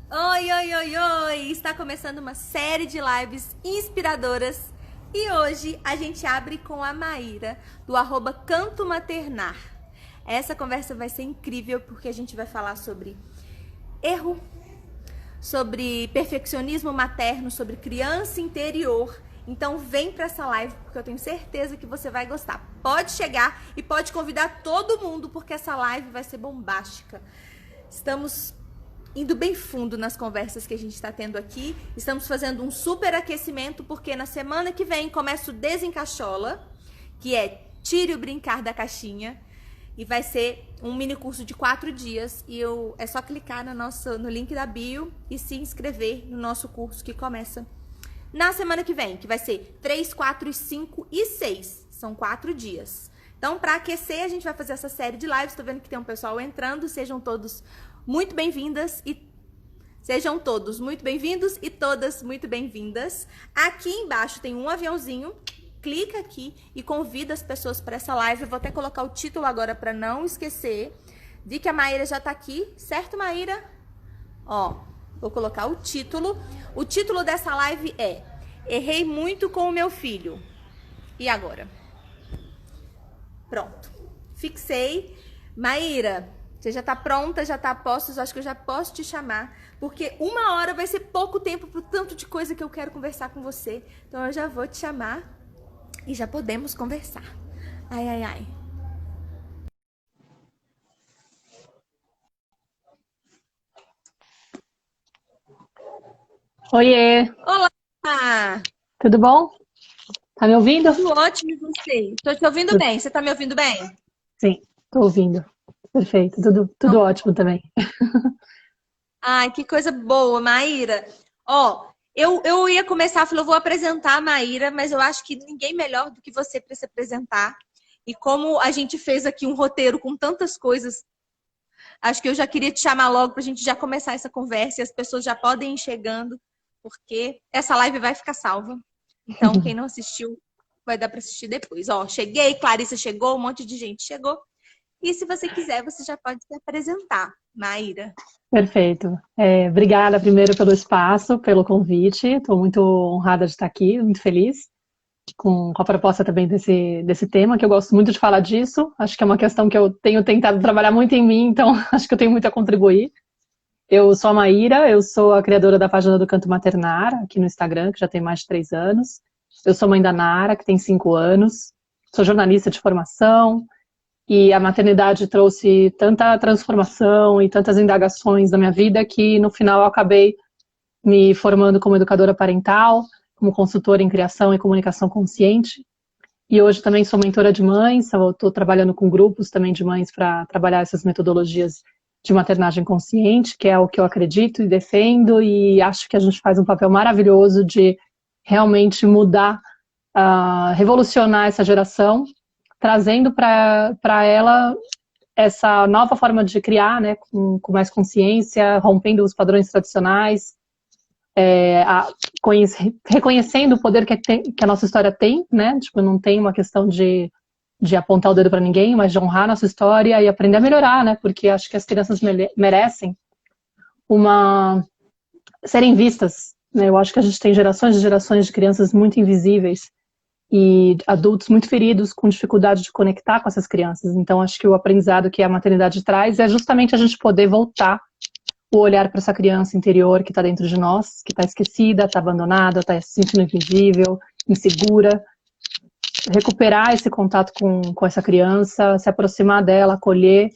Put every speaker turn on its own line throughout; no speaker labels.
Oi, oi, oi, oi! Está começando uma série de lives inspiradoras e hoje a gente abre com a Maíra, do Canto Maternar. Essa conversa vai ser incrível porque a gente vai falar sobre erro, sobre perfeccionismo materno, sobre criança interior. Então vem para essa live porque eu tenho certeza que você vai gostar. Pode chegar e pode convidar todo mundo porque essa live vai ser bombástica. Estamos indo bem fundo nas conversas que a gente está tendo aqui. Estamos fazendo um super aquecimento porque na semana que vem começa o Desencaixola, que é Tire o Brincar da Caixinha. E vai ser um mini curso de 4 dias. E é só clicar no link da bio e se inscrever no nosso curso que começa na semana que vem, que vai ser 3, 4, 5 e 6. São 4 dias. Então, para aquecer, a gente vai fazer essa série de lives. Estou vendo que tem um pessoal entrando. Sejam todos muito bem-vindas e sejam todos muito bem-vindos e todas muito bem-vindas. Aqui embaixo tem um aviãozinho. Clica aqui e convida as pessoas para essa live. Eu vou até colocar o título agora para não esquecer. Vi que a Maíra já tá aqui, certo, Maíra? Ó, vou colocar o título. O título dessa live é Errei muito com o meu filho. E agora? Pronto. Fixei. Maíra, você já tá pronta, já tá a postos, acho que eu já posso te chamar, porque 1 hora vai ser pouco tempo pro tanto de coisa que eu quero conversar com você. Então eu já vou te chamar e já podemos conversar. Ai, ai, ai.
Oiê,
Olá!
tudo bom? Tá me ouvindo?
Tudo ótimo e você? Tô te ouvindo bem. Você tá me ouvindo bem?
Sim, tô ouvindo. Perfeito, tudo
Então,
ótimo também.
ai, que coisa boa, Maíra. Ó, eu ia começar, falou, eu vou apresentar a Maíra, mas eu acho que ninguém melhor do que você para se apresentar. E como a gente fez aqui um roteiro com tantas coisas, acho que eu já queria te chamar logo para a gente já começar essa conversa e as pessoas já podem ir chegando, porque essa live vai ficar salva. Então, quem não assistiu, vai dar para assistir depois. Ó, cheguei, Clarissa chegou, um monte de gente chegou. E se você quiser, você já pode se apresentar, Maíra.
Perfeito. Obrigada primeiro pelo espaço, pelo convite. Estou muito honrada de estar aqui, muito feliz com a proposta também desse tema, que eu gosto muito de falar disso. Acho que é uma questão que eu tenho tentado trabalhar muito em mim, então acho que eu tenho muito a contribuir. Eu sou a Maíra, eu sou a criadora da página do Canto Maternar, aqui no Instagram, que já tem mais de 3 anos. Eu sou mãe da Nara, que tem 5 anos. Sou jornalista de formação e a maternidade trouxe tanta transformação e tantas indagações na minha vida que no final eu acabei me formando como educadora parental, como consultora em criação e comunicação consciente. E hoje também sou mentora de mães, estou trabalhando com grupos também de mães para trabalhar essas metodologias de maternagem consciente, que é o que eu acredito e defendo, e acho que a gente faz um papel maravilhoso de realmente mudar, revolucionar essa geração, trazendo para ela essa nova forma de criar, né, com mais consciência, rompendo os padrões tradicionais, reconhecendo o poder que a nossa história tem, né? Tipo, não tem uma questão de apontar o dedo para ninguém, mas de honrar a nossa história e aprender a melhorar, né? Porque acho que as crianças merecem uma serem vistas, né? Eu acho que a gente tem gerações e gerações de crianças muito invisíveis e adultos muito feridos com dificuldade de conectar com essas crianças. Então, acho que o aprendizado que a maternidade traz é justamente a gente poder voltar o olhar para essa criança interior que está dentro de nós, que está esquecida, está abandonada, está se sentindo invisível, insegura, recuperar esse contato com essa criança, se aproximar dela, acolher.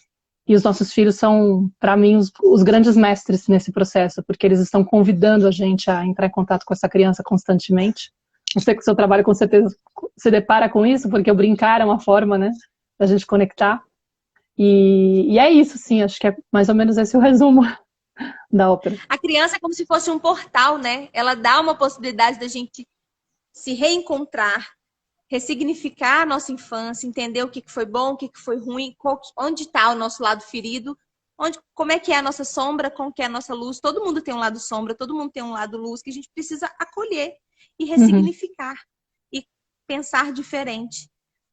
E os nossos filhos são, para mim, os grandes mestres nesse processo, porque eles estão convidando a gente a entrar em contato com essa criança constantemente. Não sei que o seu trabalho com certeza se depara com isso, porque o brincar é uma forma, né, da gente conectar. E é isso, sim, acho que é mais ou menos esse o resumo da ópera.
A criança é como se fosse um portal, né? Ela dá uma possibilidade da gente se reencontrar, ressignificar a nossa infância, entender o que foi bom, o que foi ruim, onde está o nosso lado ferido, como é que é a nossa sombra, como que é a nossa luz. Todo mundo tem um lado sombra, todo mundo tem um lado luz que a gente precisa acolher e
Uhum.
ressignificar e pensar diferente.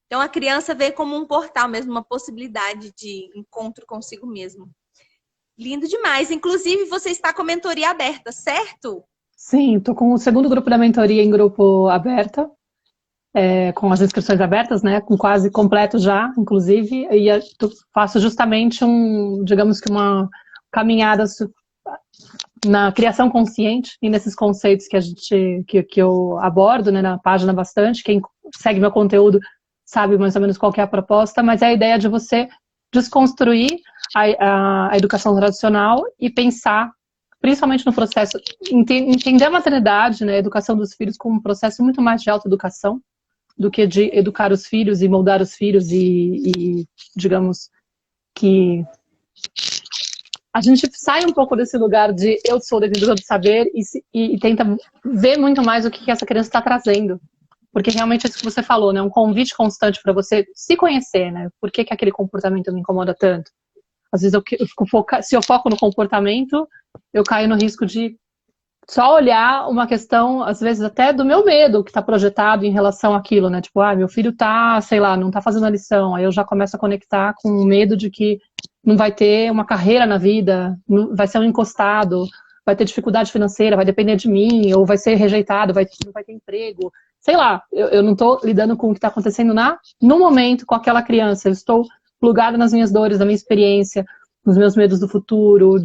Então a criança vê como um portal mesmo, uma possibilidade de encontro consigo mesmo. Lindo demais. Inclusive, você está com a mentoria aberta, certo?
Sim, estou com o segundo grupo da mentoria em grupo aberta, com as inscrições abertas, né? Com quase completo já, inclusive. E faço justamente digamos que uma caminhada na criação consciente e nesses conceitos que eu abordo, né, na página bastante. Quem segue meu conteúdo sabe mais ou menos qual que é a proposta, mas é a ideia de você desconstruir a educação tradicional e pensar, principalmente no processo, entender a maternidade, né, a educação dos filhos como um processo muito mais de autoeducação do que de educar os filhos e moldar os filhos digamos, que a gente sai um pouco desse lugar de eu sou detentora do saber e tenta ver muito mais o que essa criança está trazendo. Porque realmente é isso que você falou, né? Um convite constante para você se conhecer, né? Por que aquele comportamento me incomoda tanto? Às vezes se eu foco no comportamento, eu caio no risco de só olhar uma questão, às vezes até do meu medo que está projetado em relação àquilo, né? Tipo, meu filho tá, sei lá, não tá fazendo a lição. Aí eu já começo a conectar com o medo de que não vai ter uma carreira na vida, vai ser um encostado, vai ter dificuldade financeira, vai depender de mim, ou vai ser rejeitado, não vai ter emprego. Sei lá, eu não estou lidando com o que está acontecendo no momento com aquela criança. Eu estou plugada nas minhas dores, na minha experiência, nos meus medos do futuro,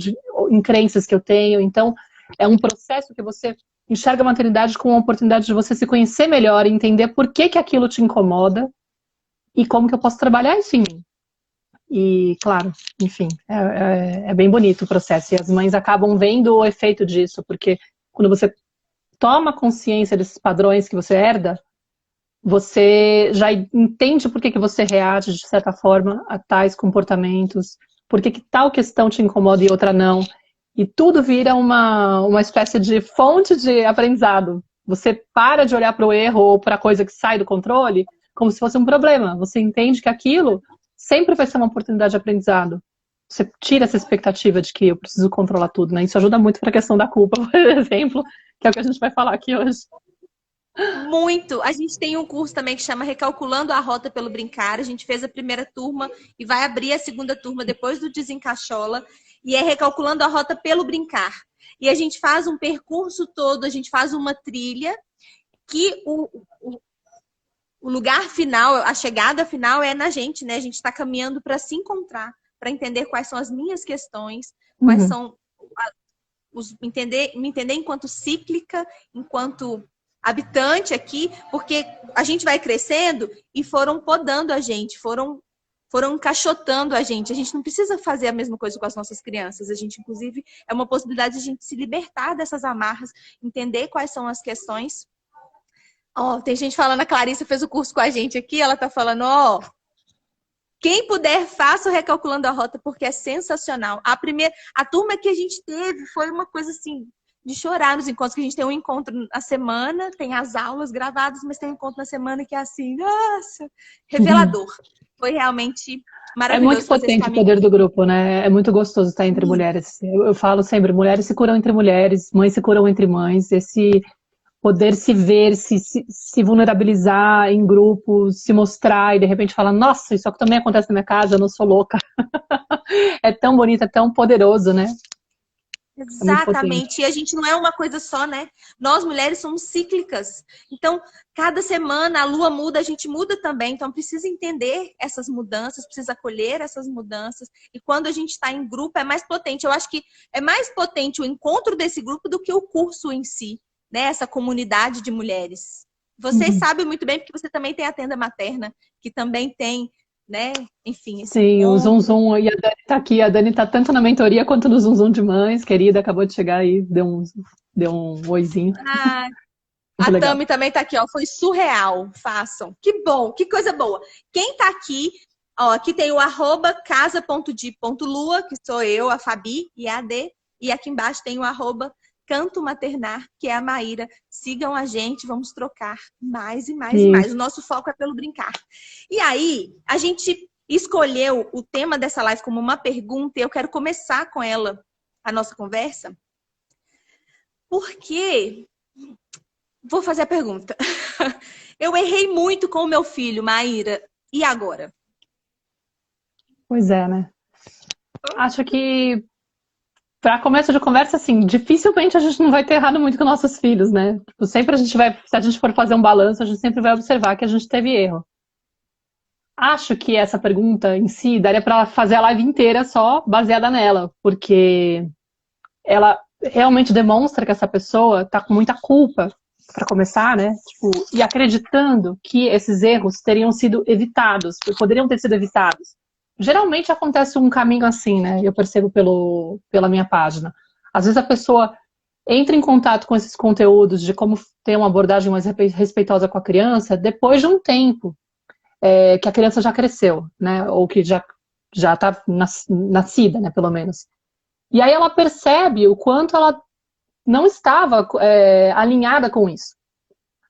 em crenças que eu tenho. Então, é um processo que você enxerga a maternidade como uma oportunidade de você se conhecer melhor e entender por que aquilo te incomoda e como que eu posso trabalhar isso em mim. E, claro, enfim, é bem bonito o processo. E as mães acabam vendo o efeito disso, porque quando você toma consciência desses padrões que você herda, você já entende por que você reage, de certa forma, a tais comportamentos, por que tal questão te incomoda e outra não. E tudo vira uma espécie de fonte de aprendizado. Você para de olhar para o erro ou para a coisa que sai do controle como se fosse um problema. Você entende que aquilo sempre vai ser uma oportunidade de aprendizado. Você tira essa expectativa de que eu preciso controlar tudo, né? Isso ajuda muito para a questão da culpa, por exemplo, que é o que a gente vai falar aqui hoje.
Muito. A gente tem um curso também que chama Recalculando a Rota pelo Brincar. A gente fez a primeira turma e vai abrir a segunda turma depois do Desencaixola. E é Recalculando a Rota pelo Brincar. E a gente faz um percurso todo, a gente faz uma trilha que o lugar final, a chegada final é na gente, né? A gente está caminhando para se encontrar, para entender quais são as minhas questões, quais são me entender enquanto cíclica, enquanto habitante aqui, porque a gente vai crescendo e foram podando a gente, foram encaixotando a gente. A gente não precisa fazer a mesma coisa com as nossas crianças. A gente, inclusive, é uma possibilidade de a gente se libertar dessas amarras, entender quais são as questões. Tem gente falando, a Clarissa fez o curso com a gente aqui, ela tá falando, quem puder, faça o Recalculando a Rota, porque é sensacional. A turma que a gente teve foi uma coisa assim, de chorar nos encontros, que a gente tem um encontro na semana, tem as aulas gravadas, mas tem um encontro na semana que é assim, nossa, revelador. Foi realmente maravilhoso.
É muito potente o poder do grupo, né? É muito gostoso estar entre mulheres. Eu falo sempre, mulheres se curam entre mulheres, mães se curam entre mães. Esse poder se ver, se vulnerabilizar em grupos, se mostrar e de repente falar, nossa, isso também acontece na minha casa, eu não sou louca. É tão bonito, é tão poderoso, né?
Exatamente. E a gente não é uma coisa só, né? Nós mulheres somos cíclicas. Então, cada semana a lua muda, a gente muda também. Então, precisa entender essas mudanças, precisa acolher essas mudanças. E quando a gente está em grupo, é mais potente. Eu acho que é mais potente o encontro desse grupo do que o curso em si, né? Essa comunidade de mulheres. Vocês sabem muito bem, porque você também tem a tenda materna, que também tem, né? Enfim,
sim, o Zum Zum, e a Dani tá aqui, a Dani tá tanto na mentoria quanto no Zum Zum de mães, querida, acabou de chegar aí, deu um oizinho.
A Tami também tá aqui, foi surreal, façam. Que bom, que coisa boa. Quem tá aqui, aqui tem o @casa.di.lua, que sou eu, a Fabi e a Ade, e aqui embaixo tem o @Canto Maternar, que é a Maíra. Sigam a gente, vamos trocar mais e mais e mais. O nosso foco é pelo brincar. E aí, a gente escolheu o tema dessa live como uma pergunta e eu quero começar com ela, a nossa conversa, porque... Vou fazer a pergunta. Eu errei muito com o meu filho, Maíra. E agora?
Pois é, né? Acho que Para começo de conversa, assim, dificilmente a gente não vai ter errado muito com nossos filhos, né? Tipo, sempre a gente vai, se a gente for fazer um balanço, a gente sempre vai observar que a gente teve erro. Acho que essa pergunta em si daria para fazer a live inteira só baseada nela, porque ela realmente demonstra que essa pessoa tá com muita culpa, para começar, né? Tipo, e acreditando que esses erros teriam sido evitados, poderiam ter sido evitados. Geralmente acontece um caminho assim, né? Eu percebo pela minha página. Às vezes a pessoa entra em contato com esses conteúdos de como ter uma abordagem mais respeitosa com a criança depois de um tempo que a criança já cresceu, né? Ou que já está nascida, né? Pelo menos. E aí ela percebe o quanto ela não estava alinhada com isso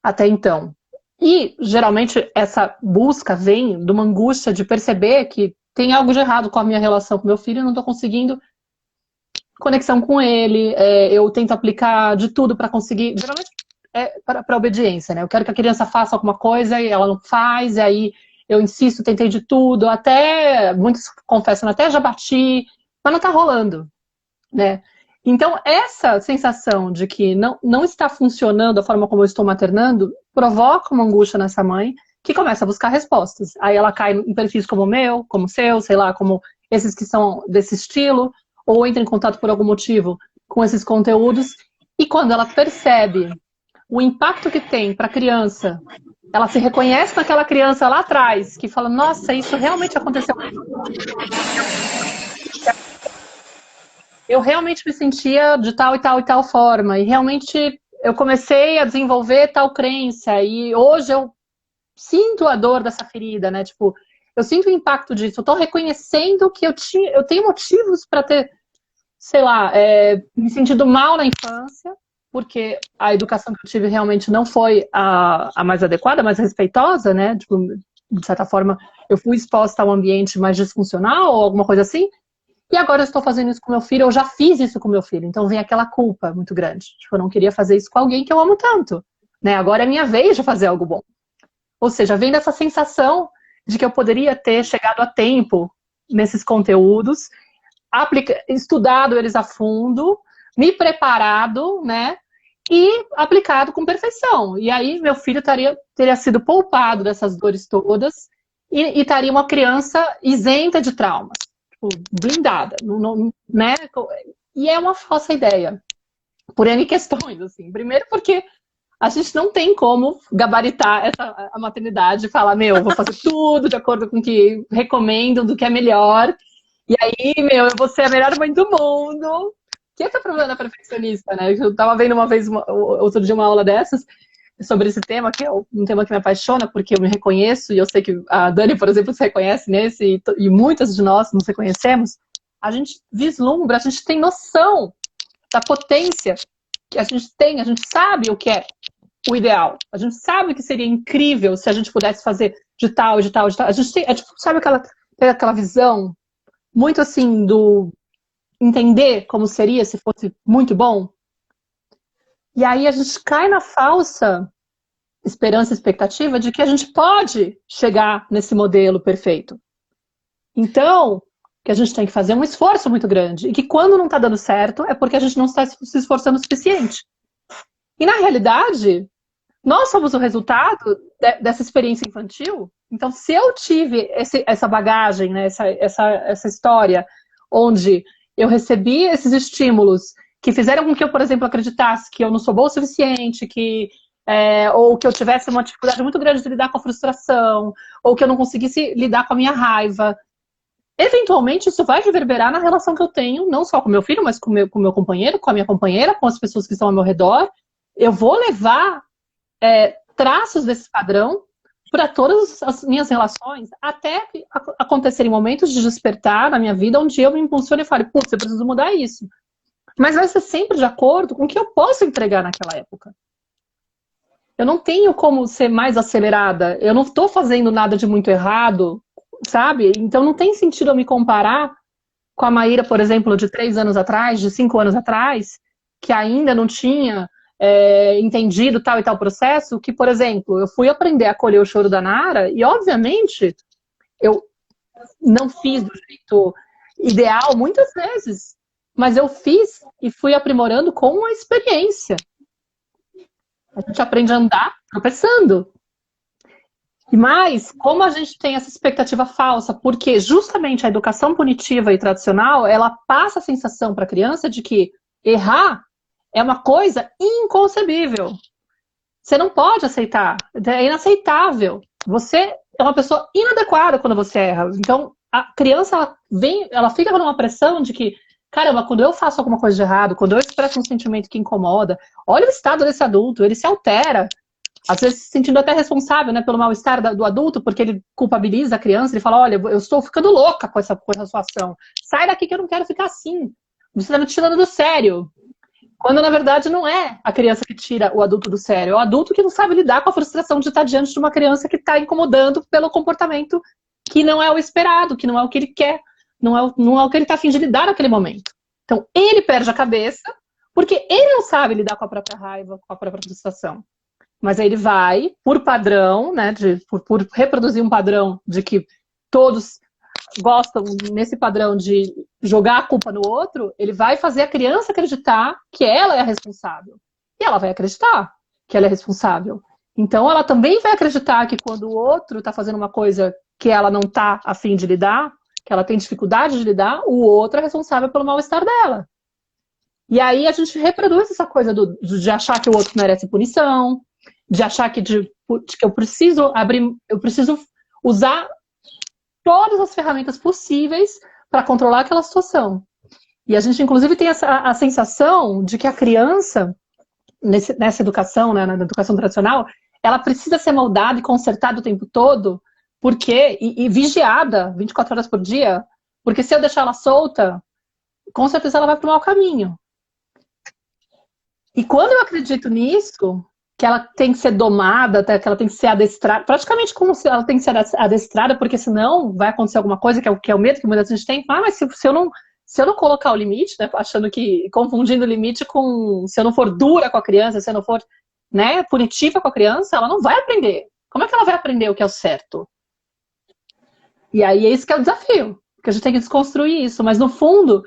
até então. E geralmente essa busca vem de uma angústia de perceber que tem algo de errado com a minha relação com meu filho, eu não estou conseguindo conexão com ele, eu tento aplicar de tudo para conseguir, geralmente para obediência, né? Eu quero que a criança faça alguma coisa e ela não faz, e aí eu insisto, tentei de tudo, até, muitos confessam, até já bati, mas não está rolando, né? Então, essa sensação de que não está funcionando a forma como eu estou maternando provoca uma angústia nessa mãe que começa a buscar respostas. Aí ela cai em perfis como o meu, como o seu, sei lá, como esses que são desse estilo, ou entra em contato por algum motivo com esses conteúdos, e quando ela percebe o impacto que tem para a criança, ela se reconhece naquela criança lá atrás, que fala, nossa, isso realmente aconteceu. Eu realmente me sentia de tal e tal e tal forma, e realmente eu comecei a desenvolver tal crença, e hoje eu sinto a dor dessa ferida, né? Tipo, eu sinto o impacto disso, eu tô reconhecendo que eu tenho motivos para ter, sei lá, me sentido mal na infância, porque a educação que eu tive realmente não foi a mais adequada, a mais respeitosa, né? Tipo, de certa forma, eu fui exposta a um ambiente mais disfuncional ou alguma coisa assim, e agora eu estou fazendo isso com meu filho, eu já fiz isso com meu filho, então vem aquela culpa muito grande. Tipo, eu não queria fazer isso com alguém que eu amo tanto, né? Agora é minha vez de fazer algo bom. Ou seja, vem dessa sensação de que eu poderia ter chegado a tempo nesses conteúdos, estudado eles a fundo, me preparado, né? E aplicado com perfeição. E aí meu filho teria sido poupado dessas dores todas e estaria uma criança isenta de traumas, tipo, blindada, né? E é uma falsa ideia, por N questões, assim. Primeiro porque a gente não tem como gabaritar a maternidade e falar, meu, vou fazer tudo de acordo com o que recomendam, do que é melhor. E aí, meu, eu vou ser a melhor mãe do mundo. Que é o problema da perfeccionista, né? Eu tava vendo outro dia uma aula dessas sobre esse tema, que é um tema que me apaixona, porque eu me reconheço, e eu sei que a Dani, por exemplo, se reconhece nesse, e muitas de nós nos reconhecemos. A gente vislumbra, a gente tem noção da potência que a gente sabe o que é o ideal. A gente sabe que seria incrível se a gente pudesse fazer de tal, de tal, de tal. A gente tem, tipo, sabe aquela visão muito assim do entender como seria se fosse muito bom? E aí a gente cai na falsa esperança e expectativa de que a gente pode chegar nesse modelo perfeito. Então, que a gente tem que fazer um esforço muito grande. E que quando não está dando certo, é porque a gente não está se esforçando o suficiente. E na realidade, nós somos o resultado dessa experiência infantil. Então, se eu tive essa bagagem, né, essa história, onde eu recebi esses estímulos que fizeram com que eu, por exemplo, acreditasse que eu não sou boa o suficiente, ou que eu tivesse uma dificuldade muito grande de lidar com a frustração, ou que eu não conseguisse lidar com a minha raiva, eventualmente isso vai reverberar na relação que eu tenho, não só com meu filho, mas com o meu companheiro, com a minha companheira, com as pessoas que estão ao meu redor. Eu vou levar traços desse padrão para todas as minhas relações, até acontecerem momentos de despertar na minha vida, onde eu me impulsiono e falo, putz, eu preciso mudar isso. Mas vai ser sempre de acordo com o que eu posso entregar naquela época. Eu não tenho como ser mais acelerada, eu não estou fazendo nada de muito errado, sabe? Então não tem sentido eu me comparar com a Maíra, por exemplo, de 3 anos atrás, de 5 anos atrás, que ainda não tinha entendido tal e tal processo, que, por exemplo, eu fui aprender a acolher o choro da Nara e, obviamente, eu não fiz do jeito ideal muitas vezes. mas eu fiz e fui aprimorando com a experiência. A gente aprende a andar tropeçando. E mais, como a gente tem essa expectativa falsa, porque justamente a educação punitiva e tradicional, ela passa a sensação para a criança de que errar é uma coisa inconcebível. Você não pode aceitar, é inaceitável. Você é uma pessoa inadequada quando você erra. Então, a criança, ela fica com uma pressão de que, caramba, quando eu faço alguma coisa de errado, quando eu expresso um sentimento que incomoda, olha o estado desse adulto, ele se altera. Às vezes se sentindo até responsável, né, pelo mal-estar do adulto, porque ele culpabiliza a criança, ele fala, olha, eu estou ficando louca com essa sua ação. Sai daqui que eu não quero ficar assim. Você está me tirando do sério. Quando, na verdade, não é a criança que tira o adulto do sério. É o adulto que não sabe lidar com a frustração de estar diante de uma criança que está incomodando pelo comportamento que não é o esperado, que não é o que ele quer, não é o que ele está a fim de lidar naquele momento. Então, ele perde a cabeça porque ele não sabe lidar com a própria raiva, com a própria frustração. Mas aí ele vai, por padrão, né, por reproduzir um padrão de que todos gostam nesse padrão de jogar a culpa no outro, ele vai fazer a criança acreditar que ela é a responsável. E ela vai acreditar que ela é responsável. Então ela também vai acreditar que quando o outro está fazendo uma coisa que ela não está a fim de lidar, que ela tem dificuldade de lidar, o outro é responsável pelo mal-estar dela. E aí a gente reproduz essa coisa de achar que o outro merece punição, de achar que eu preciso usar todas as ferramentas possíveis para controlar aquela situação. E a gente, inclusive, tem a sensação de que a criança, nessa educação, né, na educação tradicional, ela precisa ser moldada e consertada o tempo todo, e vigiada 24 horas por dia, porque se eu deixar ela solta, com certeza ela vai para o mau caminho. E quando eu acredito nisso, que ela tem que ser domada, que ela tem que ser adestrada, praticamente como se ela tem que ser adestrada, porque senão vai acontecer alguma coisa, que é o medo que muitas vezes tem. Mas se eu não colocar o limite, né, achando que, confundindo o limite com, se eu não for dura com a criança, se eu não for, né, punitiva com a criança, ela não vai aprender. Como é que ela vai aprender o que é o certo? E aí é isso que é o desafio, porque a gente tem que desconstruir isso, mas no fundo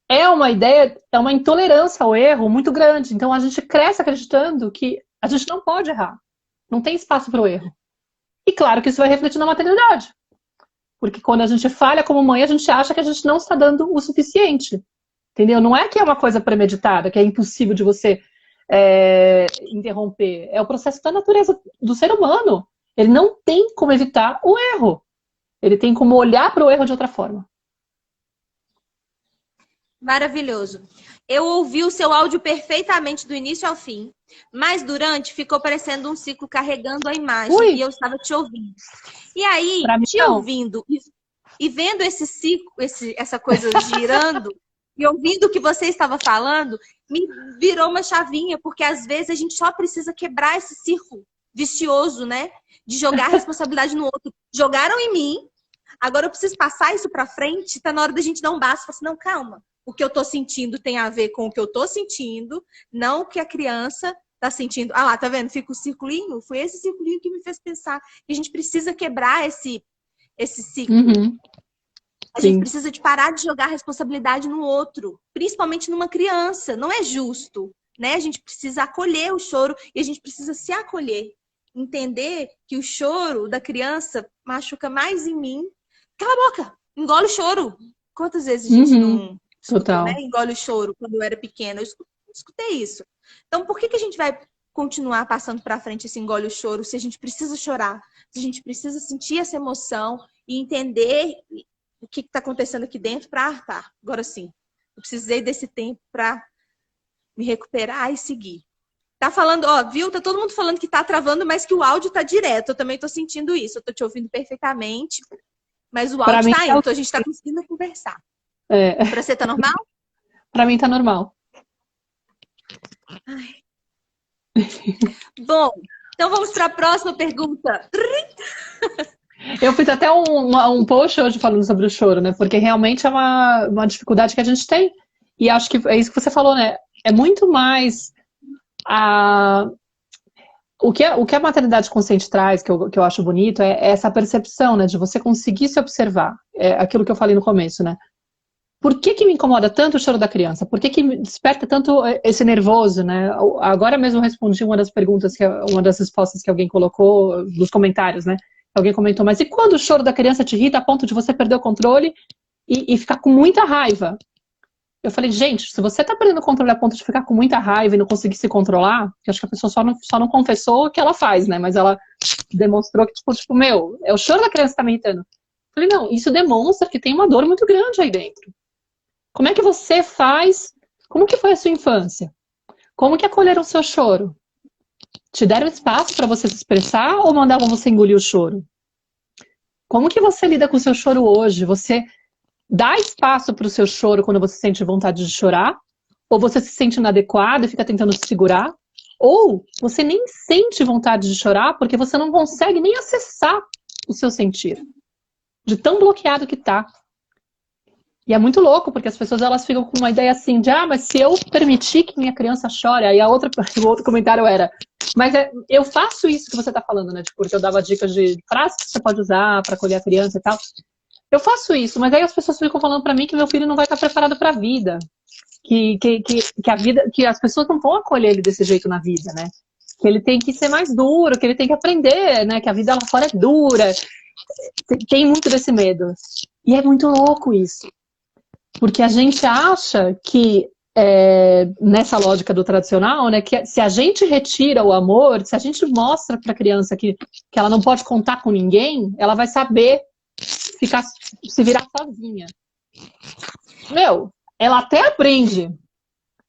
é uma ideia, é uma intolerância ao erro muito grande. Então a gente cresce acreditando que a gente não pode errar. Não tem espaço para o erro. E claro que isso vai refletir na maternidade. Porque quando a gente falha como mãe, a gente acha que a gente não está dando o suficiente. Entendeu? Não é que é uma coisa premeditada, que é impossível de você interromper. É o processo da natureza do ser humano. Ele não tem como evitar o erro. Ele tem como olhar para o erro de outra forma.
Maravilhoso. Eu ouvi o seu áudio perfeitamente do início ao fim, mas durante ficou parecendo um ciclo carregando a imagem.
Ui.
E eu estava te ouvindo. E aí, te
não.
ouvindo e vendo esse ciclo, essa coisa girando, e ouvindo o que você estava falando, me virou uma chavinha, porque às vezes a gente só precisa quebrar esse círculo vicioso, né? De jogar a responsabilidade no outro. Jogaram em mim, agora eu preciso passar isso pra frente, tá na hora da gente dar um basta, falar assim, não, calma. O que eu tô sentindo tem a ver com o que eu tô sentindo, não o que a criança tá sentindo. Ah lá, tá vendo? Fica o circulinho. Foi esse circulinho que me fez pensar que a gente precisa quebrar esse ciclo.
Uhum.
A gente precisa de parar de jogar a responsabilidade no outro, principalmente numa criança. Não é justo, né? A gente precisa acolher o choro e a gente precisa se acolher. Entender que o choro da criança machuca mais em mim. Cala a boca! Engole o choro! Quantas vezes a gente não...
Total.
Né? Engole o choro quando eu era pequena. Eu escutei isso. Então, por que a gente vai continuar passando para frente esse engole o choro se a gente precisa chorar? Se a gente precisa sentir essa emoção e entender o que está acontecendo aqui dentro para tá, agora sim. Eu precisei desse tempo para me recuperar e seguir. Tá falando, ó, viu? Tá todo mundo falando que tá travando, mas que o áudio tá direto. Eu também tô sentindo isso. Eu tô te ouvindo perfeitamente, mas o áudio tá indo. Então a gente tá conseguindo conversar. Pra você tá normal?
Pra mim tá normal.
Ai. Bom, então vamos para a próxima pergunta.
Eu fiz até um post hoje falando sobre o choro, né? Porque realmente é uma dificuldade que a gente tem. E acho que é isso que você falou, né? É muito mais o que a maternidade consciente traz, que eu acho bonito, é essa percepção, né? De você conseguir se observar. É aquilo que eu falei no começo, né? por que que me incomoda tanto o choro da criança? Por que que me desperta tanto esse nervoso, né? Agora mesmo eu respondi uma das perguntas, uma das respostas que alguém colocou nos comentários, né? Alguém comentou, mas e quando o choro da criança te irrita a ponto de você perder o controle e ficar com muita raiva? Eu falei, gente, se você tá perdendo o controle a ponto de ficar com muita raiva e não conseguir se controlar, que acho que a pessoa só não confessou o que ela faz, né? Mas ela demonstrou que, tipo, meu, é o choro da criança que tá me irritando. Eu falei, não, isso demonstra que tem uma dor muito grande aí dentro. Como é que você faz? Como que foi a sua infância? Como que acolheram o seu choro? Te deram espaço para você se expressar ou mandavam você engolir o choro? Como que você lida com o seu choro hoje? Você dá espaço para o seu choro quando você sente vontade de chorar? Ou você se sente inadequado e fica tentando se segurar? Ou você nem sente vontade de chorar porque você não consegue nem acessar o seu sentir, de tão bloqueado que tá. E é muito louco, porque as pessoas elas ficam com uma ideia assim de, mas se eu permitir que minha criança chore, aí o outro comentário era, mas eu faço isso que você tá falando, né? Porque eu dava dicas de frases que você pode usar para acolher a criança e tal. Eu faço isso, mas aí as pessoas ficam falando para mim que meu filho não vai estar preparado para a vida. Que a vida, que as pessoas não vão acolher ele desse jeito na vida, né? Que ele tem que ser mais duro, que ele tem que aprender, né? Que a vida lá fora é dura. Tem muito desse medo. E é muito louco isso. Porque a gente acha que, nessa lógica do tradicional, né, que se a gente retira o amor, se a gente mostra para a criança que ela não pode contar com ninguém, ela vai saber se virar sozinha. Meu, ela até aprende,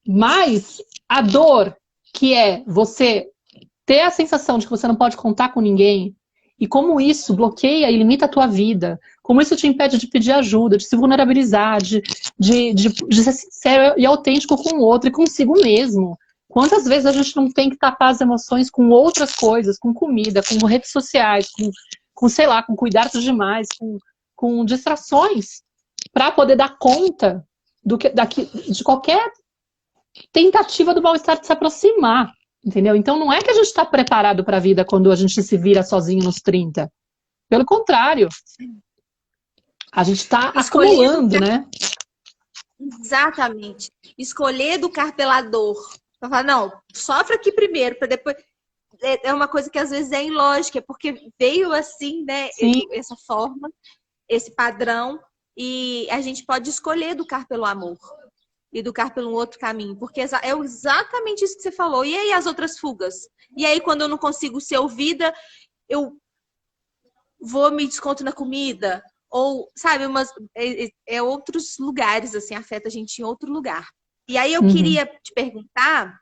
mas a dor que é você ter a sensação de que você não pode contar com ninguém, e como isso bloqueia e limita a tua vida, como isso te impede de pedir ajuda, de se vulnerabilizar, de ser sincero e autêntico com o outro e consigo mesmo. Quantas vezes a gente não tem que tapar as emoções com outras coisas, com comida, com redes sociais, com sei lá, com cuidar demais, com distrações, para poder dar conta de qualquer tentativa do mal-estar de se aproximar. Entendeu? Então não é que a gente está preparado para a vida quando a gente se vira sozinho nos 30. Pelo contrário. A gente está acumulando, né?
Exatamente. Escolher educar pela dor. Pra falar, não, sofre aqui primeiro, para depois... É uma coisa que às vezes é ilógica, porque veio assim, né? Essa forma, esse padrão, e a gente pode escolher educar pelo amor. Educar pelo outro caminho, porque é exatamente isso que você falou. E aí as outras fugas? E aí quando eu não consigo ser ouvida, eu vou me desconto na comida? Ou, sabe, outros lugares, assim, afeta a gente em outro lugar. E aí eu queria te perguntar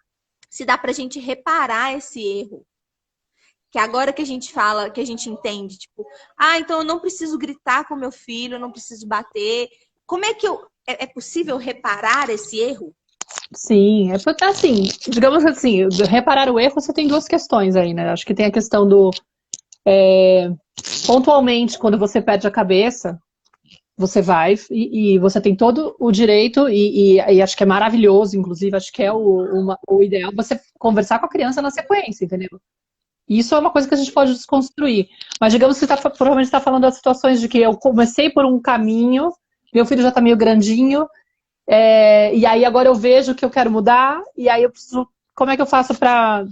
se dá pra gente reparar esse erro. Que agora que a gente fala, que a gente entende, tipo, então eu não preciso gritar com meu filho, eu não preciso bater. Como é que é possível reparar esse erro?
Sim, assim, digamos assim, reparar o erro, você tem duas questões aí, né? Acho que tem a questão do pontualmente, quando você perde a cabeça, você vai e você tem todo o direito e acho que é maravilhoso, inclusive, acho que é o ideal você conversar com a criança na sequência, entendeu? E isso é uma coisa que a gente pode desconstruir. Mas digamos que você provavelmente está falando das situações de que eu comecei por um caminho, meu filho já está meio grandinho, e aí agora eu vejo que eu quero mudar, e aí eu preciso... Como é que eu faço para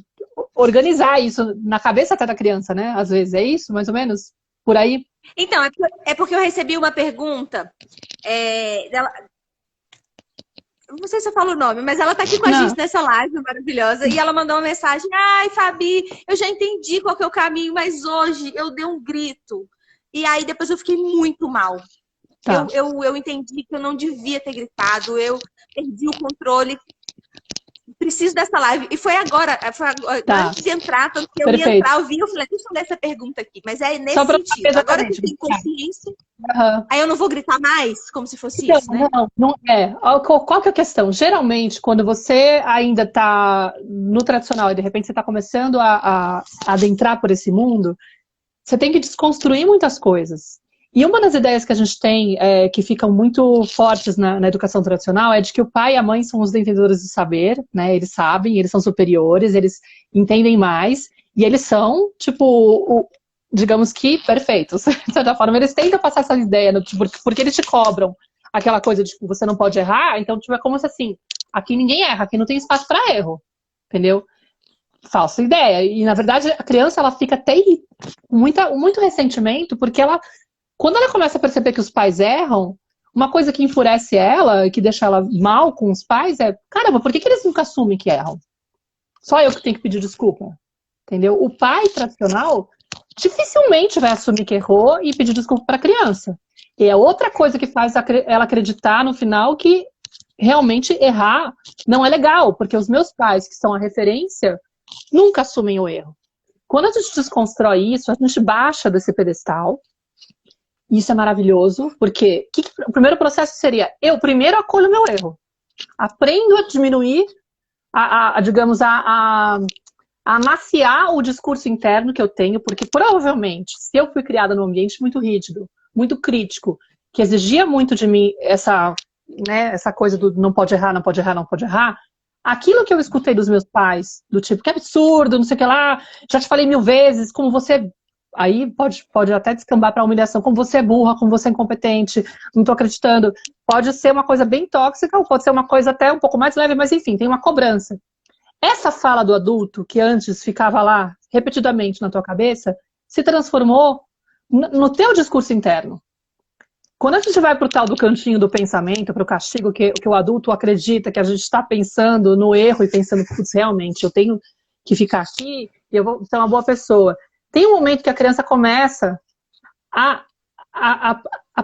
organizar isso na cabeça até da criança, né? Às vezes é isso, mais ou menos? Por aí?
Então, é porque eu recebi uma pergunta dela... Não sei se eu falo o nome, mas ela tá aqui com a gente nessa live maravilhosa, e ela mandou uma mensagem: ai, Fabi, eu já entendi qual que é o caminho, mas hoje eu dei um grito. E aí depois eu fiquei muito mal. Tá. Eu entendi que eu não devia ter gritado, eu perdi o controle. Preciso dessa live. E foi agora antes de entrar, tanto que eu ia entrar, eu falei, deixa eu ler essa pergunta aqui. Mas é nesse sentido. Agora que eu tenho consciência, aí eu não vou gritar mais, como se fosse então, isso, né?
Não é. Qual que é a questão? Geralmente, quando você ainda está no tradicional e de repente você está começando a adentrar por esse mundo, você tem que desconstruir muitas coisas. E uma das ideias que a gente tem, que ficam muito fortes na educação tradicional, é de que o pai e a mãe são os detentores de saber, né? Eles sabem, eles são superiores, eles entendem mais, e eles são, tipo, digamos que perfeitos. De certa forma, eles tentam passar essa ideia, porque eles te cobram. aquela coisa de tipo, você não pode errar, então tipo, é como se assim, aqui ninguém erra, aqui não tem espaço para erro, entendeu? Falsa ideia. E na verdade a criança ela fica até com muito ressentimento, porque quando ela começa a perceber que os pais erram, uma coisa que enfurece ela e que deixa ela mal com os pais é, caramba, por que eles nunca assumem que erram? Só eu que tenho que pedir desculpa, entendeu? O pai tradicional dificilmente vai assumir que errou e pedir desculpa para a criança. E é outra coisa que faz ela acreditar no final que realmente errar não é legal, porque os meus pais, que são a referência, nunca assumem o erro. Quando a gente desconstrói isso, a gente baixa desse pedestal. Isso é maravilhoso, porque o primeiro processo seria, eu primeiro acolho meu erro. Aprendo a diminuir, digamos, a amaciar o discurso interno que eu tenho, porque provavelmente, se eu fui criada num ambiente muito rígido, muito crítico, que exigia muito de mim essa coisa do não pode errar, não pode errar, não pode errar, aquilo que eu escutei dos meus pais, do tipo, que absurdo, não sei o que lá, já te falei 1000 vezes, como você... Aí pode até descambar para humilhação, como você é burra, como você é incompetente, não tô acreditando. Pode ser uma coisa bem tóxica, ou pode ser uma coisa até um pouco mais leve, mas enfim, tem uma cobrança. Essa fala do adulto, que antes ficava lá repetidamente na tua cabeça, se transformou no teu discurso interno. Quando a gente vai pro tal do cantinho do pensamento, pro castigo, que o adulto acredita que a gente está pensando no erro e pensando, putz, realmente, eu tenho que ficar aqui e eu vou ser uma boa pessoa. Tem um momento que a criança começa a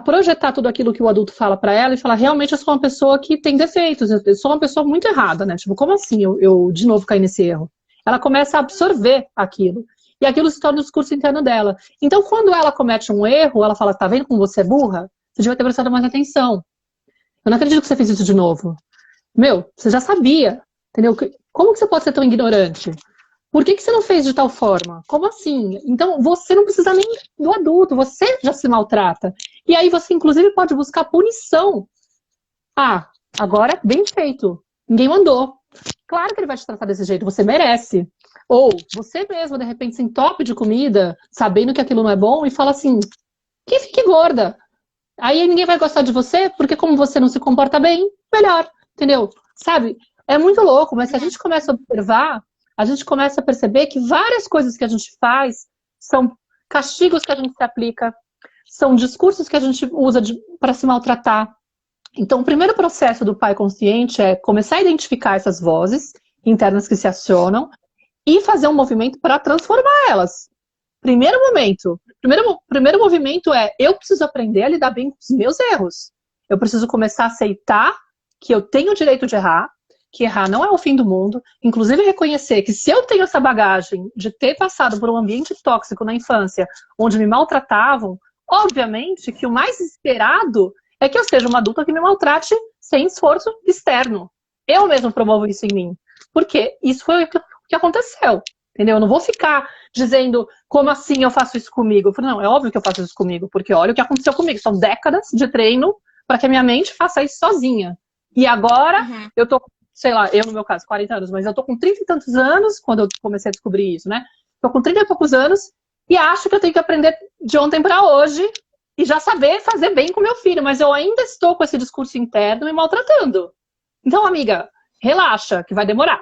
projetar tudo aquilo que o adulto fala para ela e fala, realmente eu sou uma pessoa que tem defeitos, eu sou uma pessoa muito errada, né? Tipo, como assim eu de novo caí nesse erro? Ela começa a absorver aquilo. E aquilo se torna o discurso interno dela. Então, quando ela comete um erro, ela fala, tá vendo como você é burra? Você devia ter prestado mais atenção. Eu não acredito que você fez isso de novo. Meu, você já sabia, entendeu? Como que você pode ser tão ignorante? Por que você não fez de tal forma? Como assim? Então, você não precisa nem do adulto, você já se maltrata. E aí você, inclusive, pode buscar punição. Ah, agora, bem feito. Ninguém mandou. Claro que ele vai te tratar desse jeito, você merece. Ou você mesmo, de repente, se entope de comida, sabendo que aquilo não é bom, e fala assim, que fique gorda. Aí ninguém vai gostar de você, porque como você não se comporta bem, melhor. Entendeu? Sabe? É muito louco, mas se a gente começa a observar, a gente começa a perceber que várias coisas que a gente faz são castigos que a gente se aplica, são discursos que a gente usa para se maltratar. Então, o primeiro processo do pai consciente é começar a identificar essas vozes internas que se acionam e fazer um movimento para transformar elas. Primeiro movimento é, eu preciso aprender a lidar bem com os meus erros. Eu preciso começar a aceitar que eu tenho o direito de errar, que errar não é o fim do mundo, inclusive reconhecer que se eu tenho essa bagagem de ter passado por um ambiente tóxico na infância, onde me maltratavam, obviamente que o mais esperado é que eu seja uma adulta que me maltrate sem esforço externo. Eu mesmo promovo isso em mim, porque isso foi o que aconteceu, entendeu? Eu não vou ficar dizendo, como assim eu faço isso comigo? Eu falo, não, é óbvio que eu faço isso comigo, porque olha o que aconteceu comigo, são décadas de treino para que a minha mente faça isso sozinha. E agora, eu tô sei lá, eu no meu caso, 40 anos, mas eu tô com 30 e tantos anos, quando eu comecei a descobrir isso, né? Tô com 30 e poucos anos e acho que eu tenho que aprender de ontem para hoje e já saber fazer bem com meu filho, mas eu ainda estou com esse discurso interno me maltratando. Então, amiga, relaxa, que vai demorar,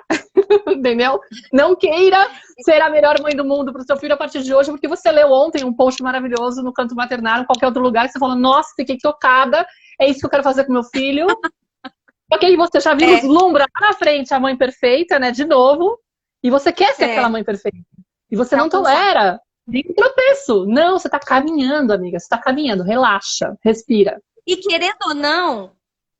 entendeu? Não queira ser a melhor mãe do mundo pro seu filho a partir de hoje, porque você leu ontem um post maravilhoso no Canto Maternário, em qualquer outro lugar, e você falou, nossa, fiquei tocada, é isso que eu quero fazer com meu filho. Porque aí você já vislumbra lá na frente a mãe perfeita, né, de novo, e você quer ser aquela mãe perfeita. E você não tolera nenhum tropeço. Não, você tá caminhando, amiga, você tá caminhando, relaxa, respira.
E querendo ou não,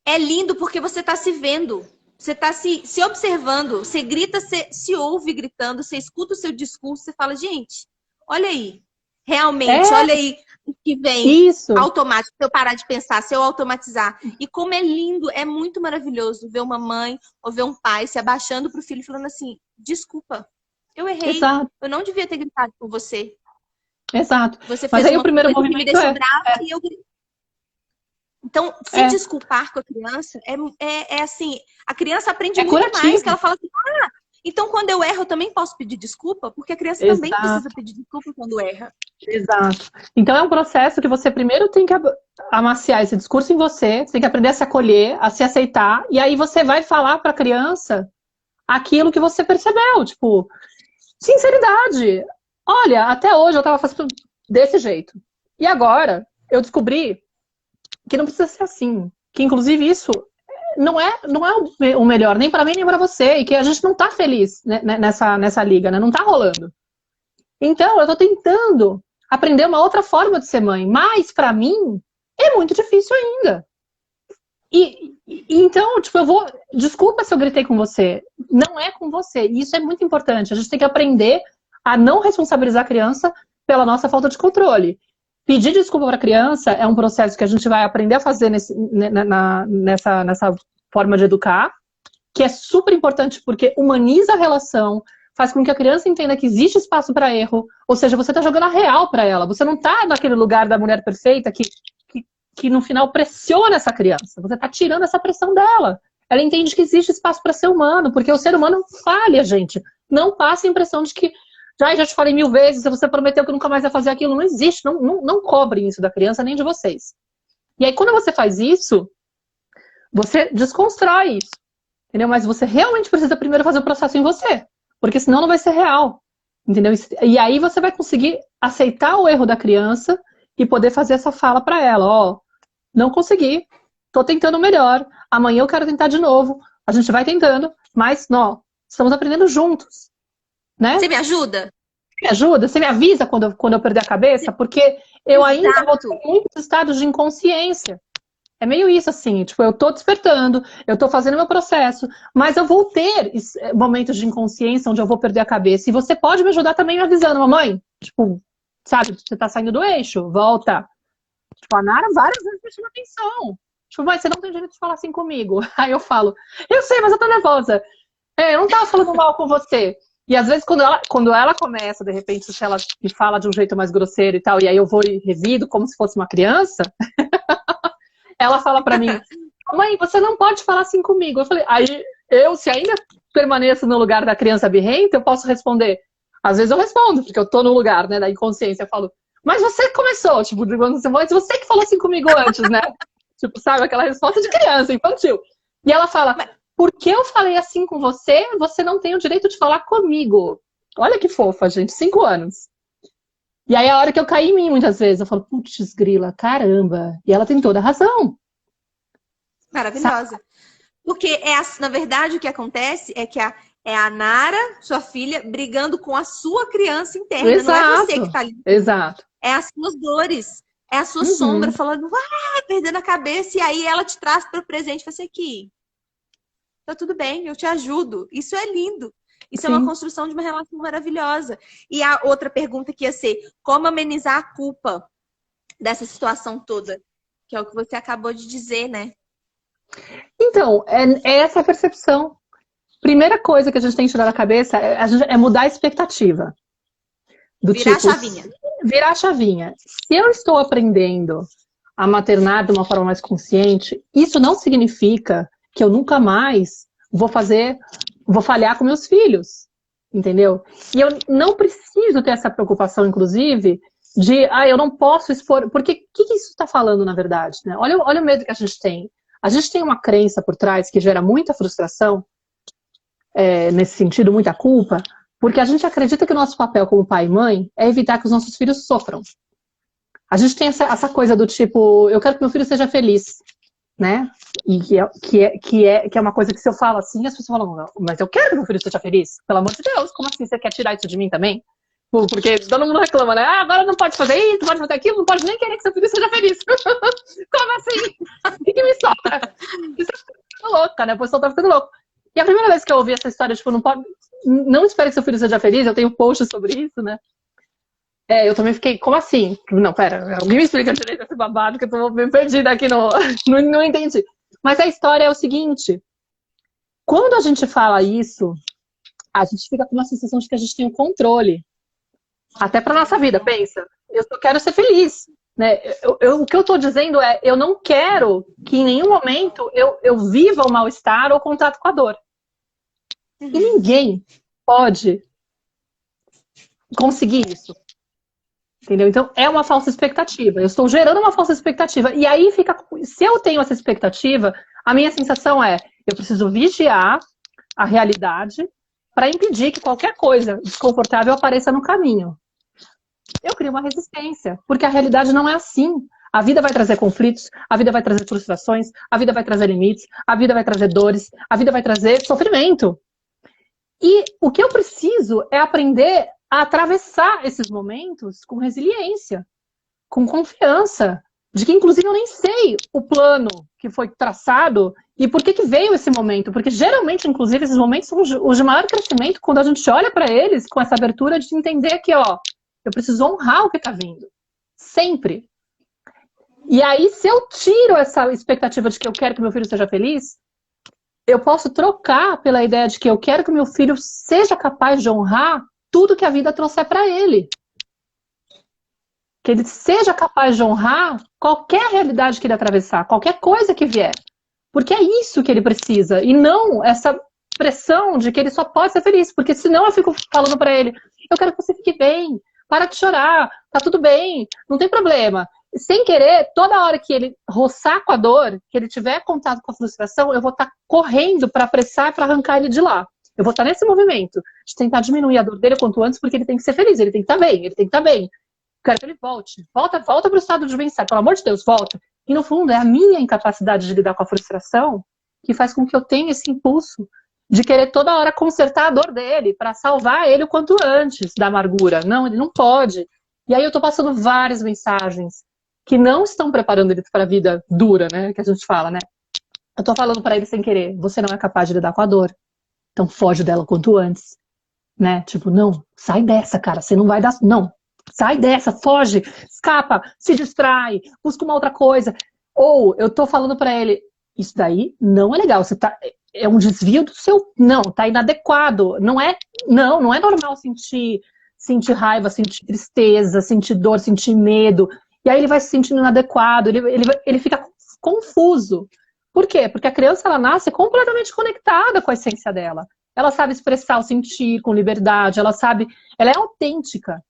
é lindo porque você tá se vendo, você tá se observando, você grita, você se ouve gritando, você escuta o seu discurso, você fala, gente, olha aí, realmente, olha aí o que vem automático, se eu parar de pensar, se eu automatizar. E como é lindo, é muito maravilhoso ver uma mãe ou ver um pai se abaixando pro filho falando assim, desculpa, eu errei, eu não devia ter gritado com você.
Exato.
Você
Mas
fez
aí o primeiro movimento
que me deixou brava e eu gritei. Então, se desculpar com a criança, é assim, a criança aprende muito mais, que ela fala assim, Então, quando eu erro, eu também posso pedir desculpa, porque a criança também
Exato.
precisa pedir desculpa quando erra.
Exato. Então é um processo que você primeiro tem que amaciar esse discurso em você tem que aprender a se acolher, a se aceitar, e aí você vai falar para a criança aquilo que você percebeu, tipo, sinceridade. Olha, até hoje eu estava fazendo desse jeito. E agora eu descobri que não precisa ser assim. Que inclusive isso não é o melhor, nem para mim, nem para você. E que a gente não tá feliz, né, nessa liga, né? Não tá rolando. Então, eu tô tentando aprender uma outra forma de ser mãe. Mas, para mim, é muito difícil ainda. Então, tipo, desculpa se eu gritei com você. Não é com você. E isso é muito importante. A gente tem que aprender a não responsabilizar a criança pela nossa falta de controle. Pedir desculpa para a criança é um processo que a gente vai aprender a fazer nessa forma de educar, que é super importante porque humaniza a relação, faz com que a criança entenda que existe espaço para erro, ou seja, você está jogando a real para ela. Você não está naquele lugar da mulher perfeita que no final pressiona essa criança. Você está tirando essa pressão dela. Ela entende que existe espaço para ser humano, porque o ser humano falha, gente. Não passa a impressão de que já te falei 1000 vezes, se você prometeu que nunca mais vai fazer aquilo, não existe, não cobrem isso da criança nem de vocês. E aí, quando você faz isso, você desconstrói isso, entendeu? Mas você realmente precisa primeiro fazer o processo em você, porque senão não vai ser real, entendeu? E aí você vai conseguir aceitar o erro da criança e poder fazer essa fala para ela, ó, não consegui, tô tentando melhor, amanhã eu quero tentar de novo, a gente vai tentando, mas, não, estamos aprendendo juntos. Né?
Você me ajuda?
Me ajuda? Você me avisa quando eu perder a cabeça? Porque eu ainda vou ter muitos estados de inconsciência. É meio isso, assim, tipo, eu tô despertando, eu tô fazendo meu processo, mas eu vou ter momentos de inconsciência onde eu vou perder a cabeça. E você pode me ajudar também me avisando, mamãe, tipo, sabe, você tá saindo do eixo, volta. Tipo, a Nara várias vezes me chama atenção. Tipo, mas você não tem direito de falar assim comigo. Aí eu falo, eu sei, mas eu tô nervosa. Eu não tava falando mal com você. E às vezes quando ela começa, de repente, se ela me fala de um jeito mais grosseiro e tal, e aí eu vou e revido como se fosse uma criança, ela fala pra mim, mãe, você não pode falar assim comigo. Eu falei, aí se ainda permaneço no lugar da criança birrenta, eu posso responder. Às vezes eu respondo, porque eu tô no lugar, né, da inconsciência. Eu falo, mas você começou, tipo, você que falou assim comigo antes, né? Tipo, sabe, aquela resposta de criança, infantil. E ela fala, porque eu falei assim com você, você não tem o direito de falar comigo. Olha que fofa, gente, 5 anos. E aí a hora que eu caí em mim muitas vezes, eu falo, putz, grila, caramba. E ela tem toda a razão.
Maravilhosa. Sabe? Porque, na verdade, o que acontece é que é a Nara, sua filha, brigando com a sua criança interna. Exato. Não é você que tá ali.
Exato.
É as suas dores. É a sua sombra falando, perdendo a cabeça. E aí ela te traz para o presente e fala assim, aqui, tá tudo bem, eu te ajudo. Isso é lindo. Isso Sim. É uma construção de uma relação maravilhosa. E a outra pergunta que ia ser, como amenizar a culpa dessa situação toda? Que é o que você acabou de dizer, né?
Então, é essa percepção. Primeira coisa que a gente tem que tirar da cabeça é mudar a expectativa.
Virar a chavinha.
Virar a chavinha. Se eu estou aprendendo a maternar de uma forma mais consciente, isso não significa que eu nunca mais vou falhar com meus filhos, entendeu? E eu não preciso ter essa preocupação, inclusive, de, eu não posso expor, porque o que isso está falando, na verdade, né? Olha o medo que a gente tem. A gente tem uma crença por trás que gera muita frustração, nesse sentido, muita culpa, porque a gente acredita que o nosso papel como pai e mãe é evitar que os nossos filhos sofram. A gente tem essa coisa do tipo, eu quero que meu filho seja feliz, né? E que é uma coisa que se eu falo assim, as pessoas falam, mas eu quero que meu filho seja feliz. Pelo amor de Deus, como assim você quer tirar isso de mim também? Porque todo mundo reclama, né? Agora não pode fazer isso, não pode fazer aquilo, não pode nem querer que seu filho seja feliz. Como assim? O que me solta? Isso tá ficando louca, né? A pessoa tá ficando louca. E a primeira vez que eu ouvi essa história, tipo, não espere que seu filho seja feliz, eu tenho post sobre isso, né? Eu também fiquei, como assim? Não, pera, alguém me explica direito esse babado, que eu tô meio perdida aqui, não entendi. Mas a história é o seguinte, quando a gente fala isso, a gente fica com uma sensação de que a gente tem o controle. Até pra nossa vida, pensa. Eu só quero ser feliz. Né? O que eu tô dizendo é, eu não quero que em nenhum momento eu viva o mal-estar ou o contato com a dor. E ninguém pode conseguir isso. Entendeu? Então, é uma falsa expectativa. Eu estou gerando uma falsa expectativa. E aí fica. Se eu tenho essa expectativa, a minha sensação é: eu preciso vigiar a realidade para impedir que qualquer coisa desconfortável apareça no caminho. Eu crio uma resistência, porque a realidade não é assim. A vida vai trazer conflitos, a vida vai trazer frustrações, a vida vai trazer limites, a vida vai trazer dores, a vida vai trazer sofrimento. E o que eu preciso é aprender a atravessar esses momentos com resiliência, com confiança, de que inclusive eu nem sei o plano que foi traçado e por que veio esse momento. Porque geralmente, inclusive, esses momentos são os de maior crescimento quando a gente olha para eles com essa abertura de entender que, ó, eu preciso honrar o que está vindo. Sempre. E aí, se eu tiro essa expectativa de que eu quero que meu filho seja feliz, eu posso trocar pela ideia de que eu quero que meu filho seja capaz de honrar tudo que a vida trouxer para ele. Que ele seja capaz de honrar qualquer realidade que ele atravessar, qualquer coisa que vier. Porque é isso que ele precisa, e não essa pressão de que ele só pode ser feliz. Porque senão eu fico falando para ele, eu quero que você fique bem, para de chorar, tá tudo bem, não tem problema. Sem querer, toda hora que ele roçar com a dor, que ele tiver contato com a frustração, eu vou estar correndo para apressar, para arrancar ele de lá. Eu vou estar nesse movimento de tentar diminuir a dor dele quanto antes, porque ele tem que ser feliz, ele tem que estar bem, ele tem que estar bem. Quero que ele volte. Volta para o estado de bem-estar, pelo amor de Deus, volta. E no fundo, é a minha incapacidade de lidar com a frustração que faz com que eu tenha esse impulso de querer toda hora consertar a dor dele, para salvar ele o quanto antes da amargura. Não, ele não pode. E aí eu tô passando várias mensagens que não estão preparando ele para a vida dura, né? Que a gente fala, né? Eu tô falando para ele sem querer, você não é capaz de lidar com a dor. Então foge dela o quanto antes, né? Tipo, não, sai dessa, cara, você não vai dar... Não, sai dessa, foge, escapa, se distrai, busca uma outra coisa. Ou eu tô falando para ele, isso daí não é legal, você tá... É um desvio do seu... Não, tá inadequado. Não é normal sentir raiva, sentir tristeza, sentir dor, sentir medo. E aí ele vai se sentindo inadequado, ele fica confuso. Por quê? Porque a criança, ela nasce completamente conectada com a essência dela. Ela sabe expressar o sentir com liberdade, ela é autêntica.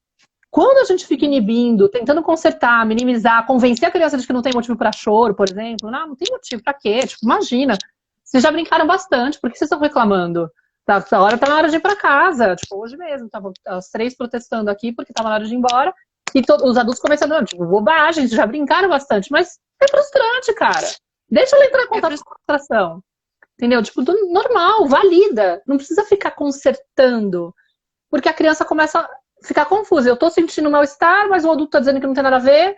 Quando a gente fica inibindo, tentando consertar, minimizar, convencer a criança de que não tem motivo para choro, por exemplo, não tem motivo, pra quê? Tipo, imagina, vocês já brincaram bastante, por que vocês estão reclamando? Tá na hora de ir para casa, tipo, hoje mesmo, estavam as 3 protestando aqui porque tava na hora de ir embora. E os adultos começando, tipo, bobagem, já brincaram bastante, mas é frustrante, cara. Deixa ela entrar em contato com a frustração. Entendeu? Tipo, normal, valida. Não precisa ficar consertando. Porque a criança começa a ficar confusa. Eu tô sentindo mal-estar, mas o adulto tá dizendo que não tem nada a ver.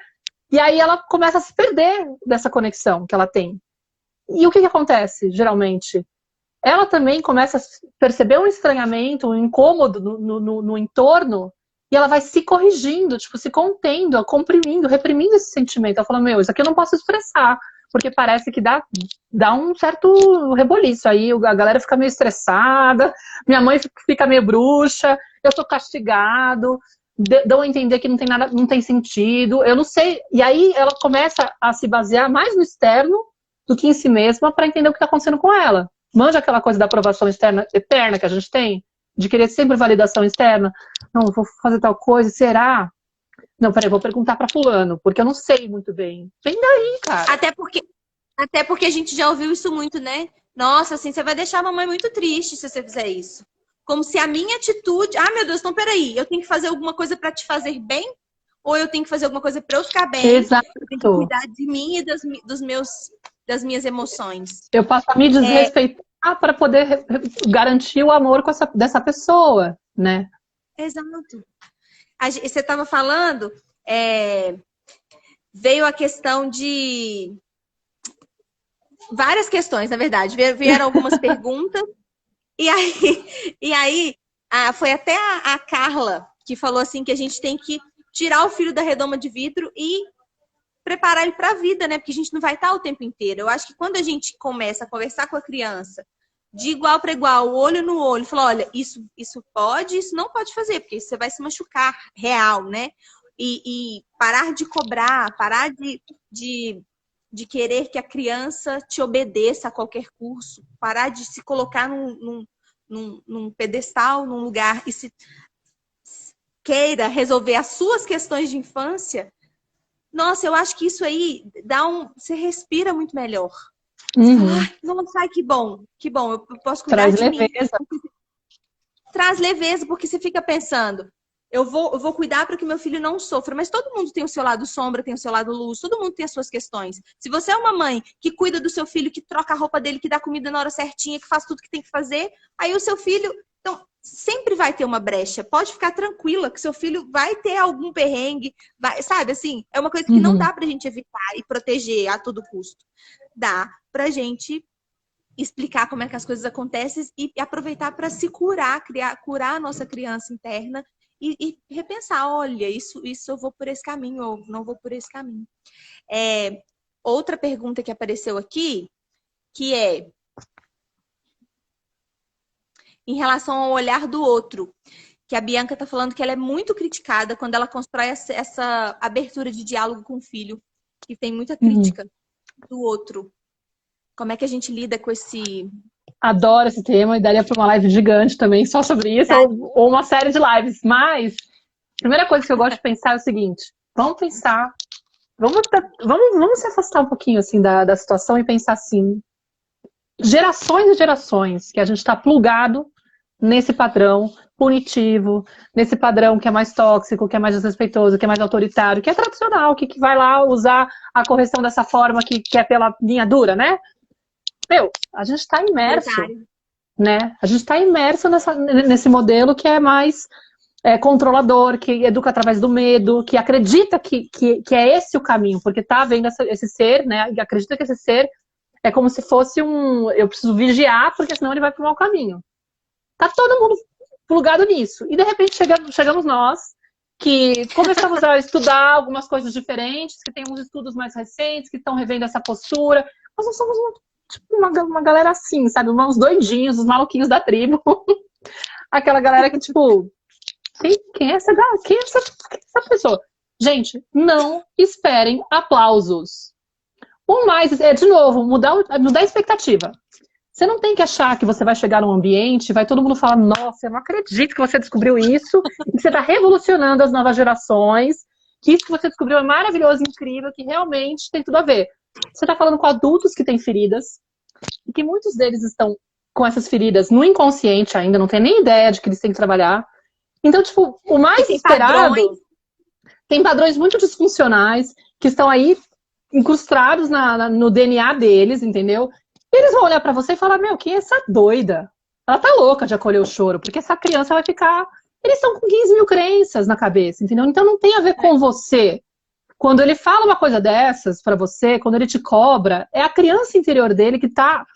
E aí ela começa a se perder dessa conexão que ela tem. E o que acontece, geralmente? Ela também começa a perceber um estranhamento, um incômodo no entorno. E ela vai se corrigindo, tipo, se contendo, comprimindo, reprimindo esse sentimento. Ela fala, meu, isso aqui eu não posso expressar, porque parece que dá um certo reboliço. Aí a galera fica meio estressada, minha mãe fica meio bruxa, eu tô castigado, dão a entender que não tem nada, não tem sentido, eu não sei. E aí ela começa a se basear mais no externo do que em si mesma para entender o que tá acontecendo com ela. Manja aquela coisa da aprovação externa eterna que a gente tem? De querer sempre validação externa. Não, vou fazer tal coisa, será? Não, peraí, vou perguntar pra fulano, porque eu não sei muito bem. Vem daí, cara.
Até porque a gente já ouviu isso muito, né? Nossa, assim, você vai deixar a mamãe muito triste se você fizer isso. Como se a minha atitude... Ah, meu Deus, então peraí, eu tenho que fazer alguma coisa pra te fazer bem? Ou eu tenho que fazer alguma coisa pra eu ficar bem?
Exato.
Eu tenho que cuidar de mim e das minhas emoções.
Eu passo a me desrespeitar para poder garantir o amor dessa pessoa, né?
Exato. Você estava falando, veio a questão de... Várias questões, na verdade. Vieram algumas perguntas. E aí foi até a Carla que falou assim que a gente tem que tirar o filho da redoma de vidro e preparar ele para a vida, né? Porque a gente não vai estar o tempo inteiro. Eu acho que quando a gente começa a conversar com a criança de igual para igual, olho no olho, falar, olha, isso pode, isso não pode fazer, porque você vai se machucar, real, né? E parar de cobrar, parar de querer que a criança te obedeça a qualquer curso, parar de se colocar num pedestal, num lugar, e se queira resolver as suas questões de infância, nossa, eu acho que isso aí você respira muito melhor. Você fala,
Uhum.
nossa, ai, que bom, eu posso cuidar
Traz
de mim.
leveza.
Traz leveza, porque você fica pensando, eu vou cuidar para que meu filho não sofra, mas todo mundo tem o seu lado sombra, tem o seu lado luz, todo mundo tem as suas questões. Se você é uma mãe que cuida do seu filho, que troca a roupa dele, que dá comida na hora certinha, que faz tudo que tem que fazer, aí o seu filho, então, sempre vai ter uma brecha. Pode ficar tranquila que seu filho vai ter algum perrengue, sabe, assim, é uma coisa que não
Uhum.
dá pra gente evitar e proteger a todo custo. Dá pra gente explicar como é que as coisas acontecem e aproveitar para se curar, curar a nossa criança interna e repensar, olha, isso eu vou por esse caminho ou não vou por esse caminho. Outra pergunta que apareceu aqui, que é em relação ao olhar do outro, que a Bianca está falando que ela é muito criticada quando ela constrói essa abertura de diálogo com o filho, que tem muita
Uhum.
crítica do outro. Como é que a gente lida com esse...
Adoro esse tema e daria para uma live gigante também só sobre isso, ou uma série de lives. Mas a primeira coisa que eu gosto de pensar é o seguinte: vamos pensar, vamos se afastar um pouquinho assim da situação e pensar assim, gerações e gerações que a gente está plugado nesse padrão punitivo, nesse padrão que é mais tóxico, que é mais desrespeitoso, que é mais autoritário, que é tradicional, que vai lá usar a correção dessa forma que é pela linha dura, né? Meu, a gente está imerso, né? A gente está imerso nesse modelo que é mais controlador, que educa através do medo, que acredita que é esse o caminho, porque tá vendo esse ser, né? E acredita que esse ser é como se fosse eu preciso vigiar, porque senão ele vai para o mau caminho. Tá todo mundo plugado nisso. E de repente chegamos nós, que começamos a estudar algumas coisas diferentes, que tem uns estudos mais recentes, que estão revendo essa postura. Nós não somos uma galera assim, sabe? Uns doidinhos, os maluquinhos da tribo. Aquela galera que, tipo, quem é essa pessoa? Gente, não esperem aplausos. O mais, de novo, mudar a expectativa. Você não tem que achar que você vai chegar num ambiente, vai todo mundo falar, nossa, eu não acredito que você descobriu isso, e que você está revolucionando as novas gerações, que isso que você descobriu é maravilhoso, incrível, que realmente tem tudo a ver. Você está falando com adultos que têm feridas, e que muitos deles estão com essas feridas no inconsciente ainda, não tem nem ideia de que eles têm que trabalhar. Então, tipo, o mais esperado... Tem padrões muito disfuncionais, que estão aí incrustados no DNA deles, entendeu? E eles vão olhar pra você e falar, meu, quem é essa doida? Ela tá louca de acolher o choro, porque essa criança vai ficar... Eles estão com 15 mil crenças na cabeça, entendeu? Então não tem a ver com você. Quando ele fala uma coisa dessas pra você, quando ele te cobra, é a criança interior dele que tá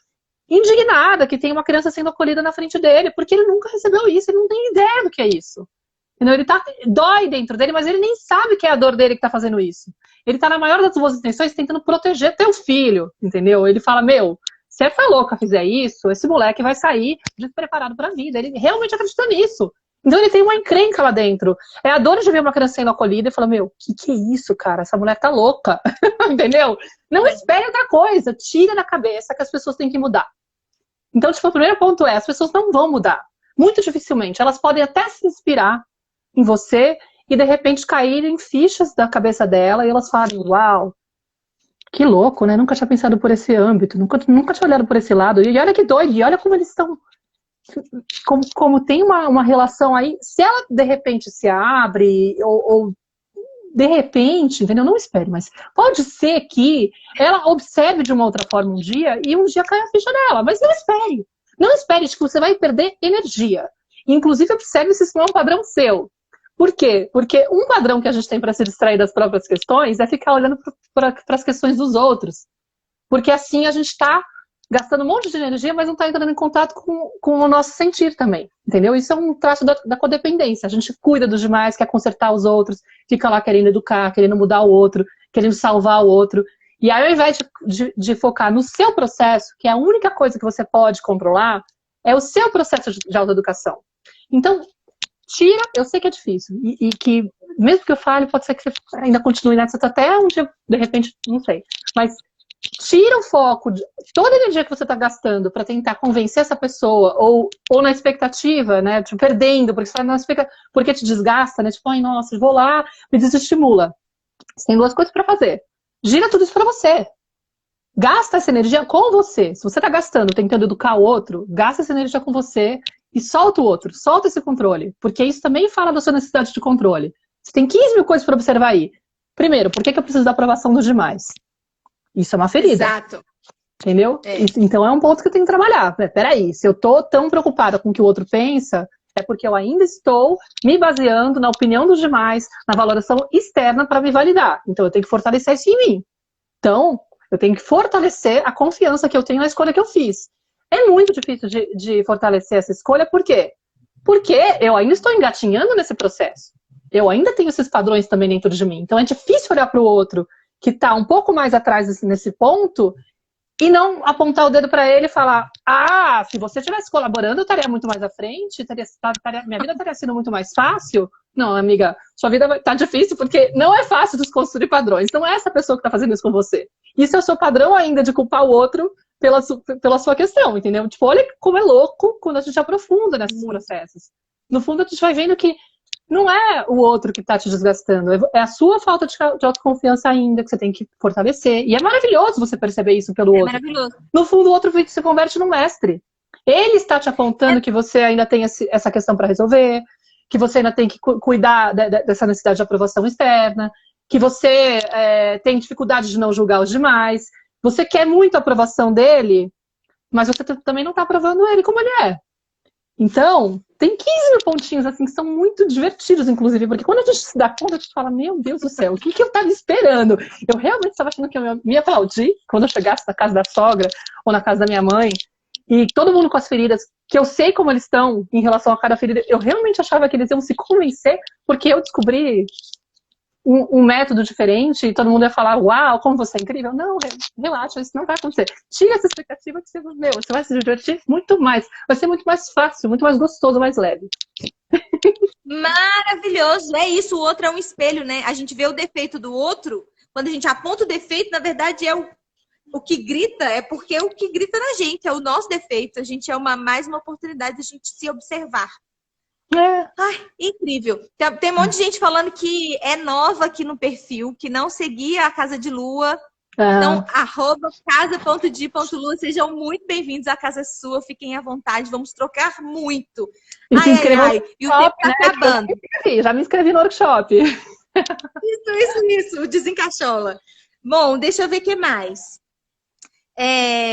indignada, que tem uma criança sendo acolhida na frente dele, porque ele nunca recebeu isso, ele não tem ideia do que é isso. Entendeu? Ele dói dentro dele, mas ele nem sabe que é a dor dele que tá fazendo isso. Ele tá na maior das boas intenções tentando proteger teu filho, entendeu? Ele fala, meu, se essa louca fizer isso, esse moleque vai sair despreparado pra vida. Ele realmente acredita nisso. Então ele tem uma encrenca lá dentro. É a dor de ver uma criança sendo acolhida e fala, meu, que é isso, cara? Essa mulher tá louca. Entendeu? Não espere outra coisa. Tira da cabeça que as pessoas têm que mudar. Então, tipo, o primeiro ponto é, as pessoas não vão mudar. Muito dificilmente. Elas podem até se inspirar em você e de repente cair em fichas da cabeça dela e elas falam, uau, que louco, né? Nunca tinha pensado por esse âmbito, nunca tinha olhado por esse lado. E olha que doido, e olha como eles estão... Como tem uma relação aí, se ela de repente se abre, ou de repente, entendeu? Não espere, mas pode ser que ela observe de uma outra forma um dia e um dia cai a ficha dela, mas não espere. Não espere, tipo, você vai perder energia. Inclusive, observe se isso não é um padrão seu. Por quê? Porque um padrão que a gente tem para se distrair das próprias questões é ficar olhando para as questões dos outros. Porque assim a gente está gastando um monte de energia, mas não está entrando em contato com o nosso sentir também. Entendeu? Isso é um traço da codependência. A gente cuida dos demais, quer consertar os outros, fica lá querendo educar, querendo mudar o outro, querendo salvar o outro. E aí, ao invés de focar no seu processo, que é a única coisa que você pode controlar, é o seu processo de autoeducação. Então, tira, eu sei que é difícil, e que, mesmo que eu fale, pode ser que você ainda continue nessa até um dia, de repente, não sei. Mas Tira o foco de toda a energia que você está gastando para tentar convencer essa pessoa, ou na expectativa, né? Te perdendo, porque você tá na porque te desgasta, né? Tipo, ai, nossa, vou lá, me desestimula. Você tem duas coisas para fazer. Gira tudo isso para você. Gasta essa energia com você. Se você está gastando, tentando educar o outro, gasta essa energia com você e solta o outro. Solta esse controle. Porque isso também fala da sua necessidade de controle. Você tem 15 mil coisas para observar aí. Primeiro, por que eu preciso da aprovação dos demais? Isso é uma ferida.
Exato.
Entendeu? Então é um ponto que eu tenho que trabalhar. Peraí, se eu tô tão preocupada com o que o outro pensa, é porque eu ainda estou me baseando na opinião dos demais, na valoração externa para me validar. Então eu tenho que fortalecer isso em mim. Então, eu tenho que fortalecer a confiança que eu tenho na escolha que eu fiz. É muito difícil de fortalecer essa escolha, por quê? Porque eu ainda estou engatinhando nesse processo. Eu ainda tenho esses padrões também dentro de mim. Então é difícil olhar para o outro que está um pouco mais atrás nesse ponto e não apontar o dedo para ele e falar: ah, se você estivesse colaborando, eu estaria muito mais à frente, minha vida estaria sendo muito mais fácil. Não, amiga, sua vida tá difícil porque não é fácil desconstruir padrões. Não é essa pessoa que está fazendo isso com você. Isso é o seu padrão ainda de culpar o outro pela sua questão, entendeu? Tipo, olha como é louco quando a gente aprofunda nesses processos. No fundo, a gente vai vendo que não é o outro que está te desgastando, é a sua falta de autoconfiança ainda, que você tem que fortalecer. E é maravilhoso você perceber isso pelo outro.
Maravilhoso.
No fundo, o outro se converte num mestre. Ele está te apontando que você ainda tem essa questão para resolver, que você ainda tem que cuidar dessa necessidade de aprovação externa, que você tem dificuldade de não julgar os demais. Você quer muito a aprovação dele, mas você também não está aprovando ele como ele é. Então, tem 15 mil pontinhos assim que são muito divertidos, inclusive, porque quando a gente se dá conta, a gente fala: meu Deus do céu, o que eu estava esperando? Eu realmente estava achando que eu me aplaudir quando eu chegasse na casa da sogra ou na casa da minha mãe, e todo mundo com as feridas, que eu sei como eles estão em relação a cada ferida, eu realmente achava que eles iam se convencer, porque eu descobri um método diferente e todo mundo ia falar: uau, como você é incrível. Não, relaxa, isso não vai acontecer. Tira essa expectativa que você vai se divertir muito mais. Vai ser muito mais fácil, muito mais gostoso, mais leve.
Maravilhoso, é isso. O outro é um espelho, né? A gente vê o defeito do outro, quando a gente aponta o defeito, na verdade é o que grita, é porque o que grita na gente, é o nosso defeito. A gente é mais uma oportunidade de a gente se observar. Ai, incrível. Tem um monte de gente falando que é nova aqui no perfil, que não seguia a Casa de Lua. Então, @casa.di.lua, sejam muito bvindos. A casa é sua, fiquem à vontade, vamos trocar muito.
E se inscreva
e o tempo tá acabando.
Já me inscrevi no workshop.
Isso, desencaixola. Bom, deixa eu ver o que mais.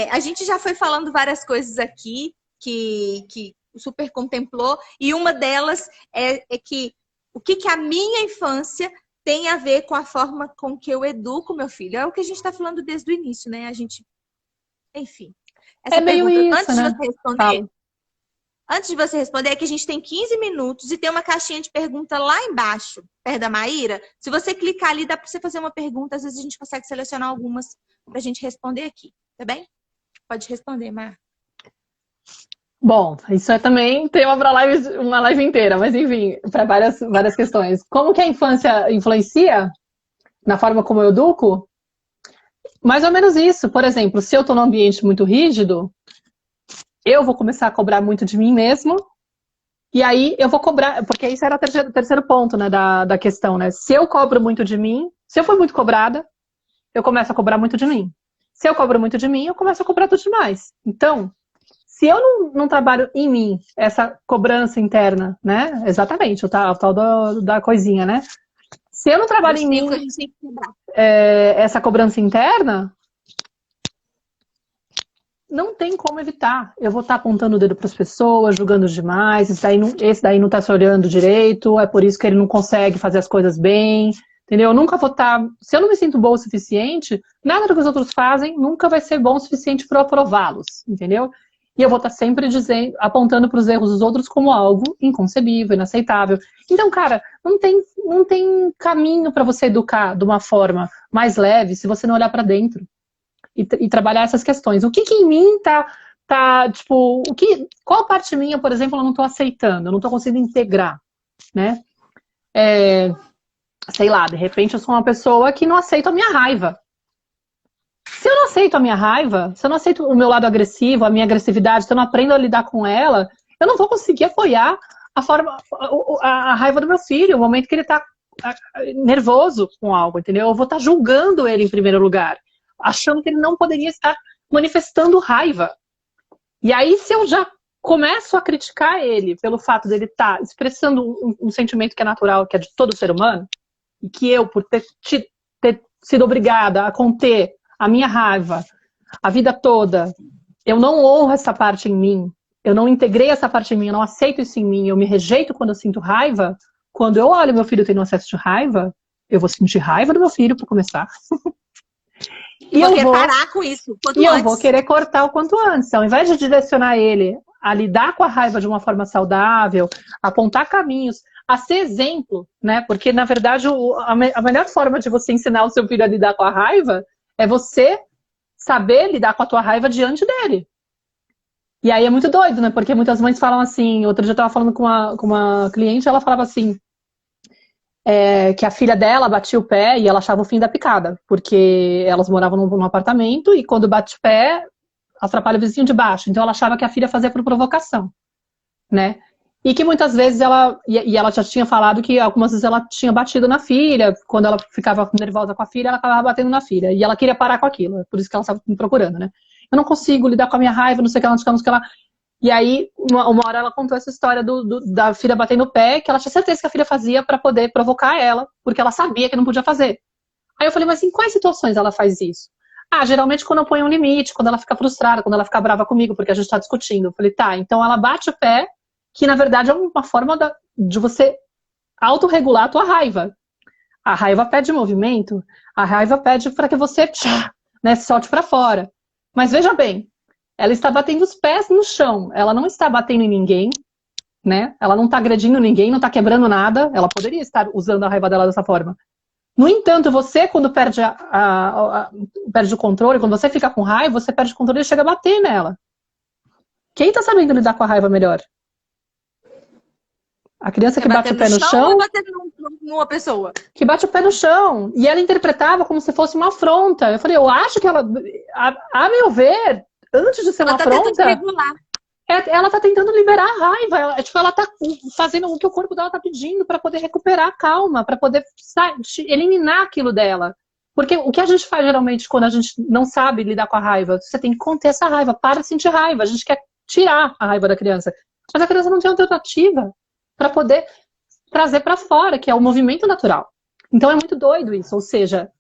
A gente já foi falando várias coisas aqui que o Super contemplou, e uma delas é que o que a minha infância tem a ver com a forma com que eu educo meu filho. É o que a gente está falando desde o início, né? A gente... Enfim. Essa
meio
pergunta,
isso, né?
Antes de você responder, é que a gente tem 15 minutos e tem uma caixinha de pergunta lá embaixo, perto da Maíra. Se você clicar ali, dá para você fazer uma pergunta. Às vezes a gente consegue selecionar algumas para a gente responder aqui. Tá bem? Pode responder, Mar.
Bom, isso é também tema para uma live inteira, mas enfim, para várias questões. Como que a infância influencia na forma como eu educo? Mais ou menos isso. Por exemplo, se eu estou num ambiente muito rígido, eu vou começar a cobrar muito de mim mesmo, e aí eu vou cobrar, porque isso era o terceiro ponto, né, da questão, né? Se eu cobro muito de mim, se eu for muito cobrada, eu começo a cobrar muito de mim. Se eu cobro muito de mim, eu começo a cobrar tudo demais. Então, se eu não trabalho em mim essa cobrança interna, né? Exatamente, o tal da coisinha, né? Se eu não trabalho em mim essa cobrança interna, não tem como evitar. Eu vou estar apontando o dedo para as pessoas, julgando demais, esse daí não está se olhando direito, é por isso que ele não consegue fazer as coisas bem, entendeu? Eu nunca vou estar... Se eu não me sinto boa o suficiente, nada do que os outros fazem nunca vai ser bom o suficiente para eu aprová-los, entendeu? E eu vou estar sempre apontando para os erros dos outros como algo inconcebível, inaceitável. Então, cara, não tem caminho para você educar de uma forma mais leve se você não olhar para dentro e trabalhar essas questões. O que em mim tipo, qual parte minha, por exemplo, eu não estou aceitando, eu não estou conseguindo integrar, né? Sei lá, de repente eu sou uma pessoa que não aceita a minha raiva. Se eu não aceito a minha raiva, se eu não aceito o meu lado agressivo, a minha agressividade, se eu não aprendo a lidar com ela, eu não vou conseguir apoiar a raiva do meu filho, o momento que ele tá nervoso com algo, entendeu? Eu vou estar julgando ele em primeiro lugar, achando que ele não poderia estar manifestando raiva. E aí, se eu já começo a criticar ele pelo fato dele estar expressando um sentimento que é natural, que é de todo ser humano, e que eu, por ter sido obrigada a conter a minha raiva a vida toda, eu não honro essa parte em mim, eu não integrei essa parte em mim, eu não aceito isso em mim, eu me rejeito quando eu sinto raiva. Quando eu olho meu filho tendo um acesso de raiva, eu vou sentir raiva do meu filho, para começar.
E eu vou parar com isso quanto
antes.
E
eu vou querer cortar o quanto antes. Então, ao invés de direcionar ele a lidar com a raiva de uma forma saudável, apontar caminhos, a ser exemplo, né? Porque, na verdade, a melhor forma de você ensinar o seu filho a lidar com a raiva é você saber lidar com a tua raiva diante dele. E aí é muito doido, né? Porque muitas mães falam assim, outro dia eu estava falando com uma cliente, ela falava assim, que a filha dela batia o pé e ela achava o fim da picada, porque elas moravam num apartamento e quando bate o pé, atrapalha o vizinho de baixo. Então ela achava que a filha fazia por provocação, né? E que muitas vezes ela já tinha falado que algumas vezes ela tinha batido na filha, quando ela ficava nervosa com a filha, ela acabava batendo na filha. E ela queria parar com aquilo, é por isso que ela estava me procurando, né? Eu não consigo lidar com a minha raiva, não sei o que ela, não sei o que ela. E aí, uma hora ela contou essa história da filha batendo o pé, que ela tinha certeza que a filha fazia para poder provocar ela, porque ela sabia que não podia fazer. Aí eu falei, mas em quais situações ela faz isso? Ah, geralmente quando eu ponho um limite, quando ela fica frustrada, quando ela fica brava comigo, porque a gente está discutindo. Eu falei, tá, então ela bate o pé, que na verdade é uma forma de você autorregular a tua raiva. A raiva pede movimento, a raiva pede para que você solte para fora. Mas veja bem, ela está batendo os pés no chão, ela não está batendo em ninguém, né? Ela não está agredindo ninguém, não está quebrando nada, ela poderia estar usando a raiva dela dessa forma. No entanto, você, quando perde o controle, quando você fica com raiva, você perde o controle e chega a bater nela. Quem está sabendo lidar com a raiva melhor? A criança que bate o pé no chão,
ou batendo numa pessoa?
Que bate o pé no chão. E ela interpretava como se fosse uma afronta. Eu falei, eu acho que ela, a meu ver, antes de ser uma afronta, ela está tentando liberar a raiva. Ela está fazendo o que o corpo dela está pedindo para poder recuperar a calma, para poder eliminar aquilo dela. Porque o que a gente faz geralmente quando a gente não sabe lidar com a raiva? Você tem que conter essa raiva, para de sentir raiva. A gente quer tirar a raiva da criança. Mas a criança não tem alternativa para poder trazer para fora, que é o movimento natural. Então é muito doido isso, ou seja,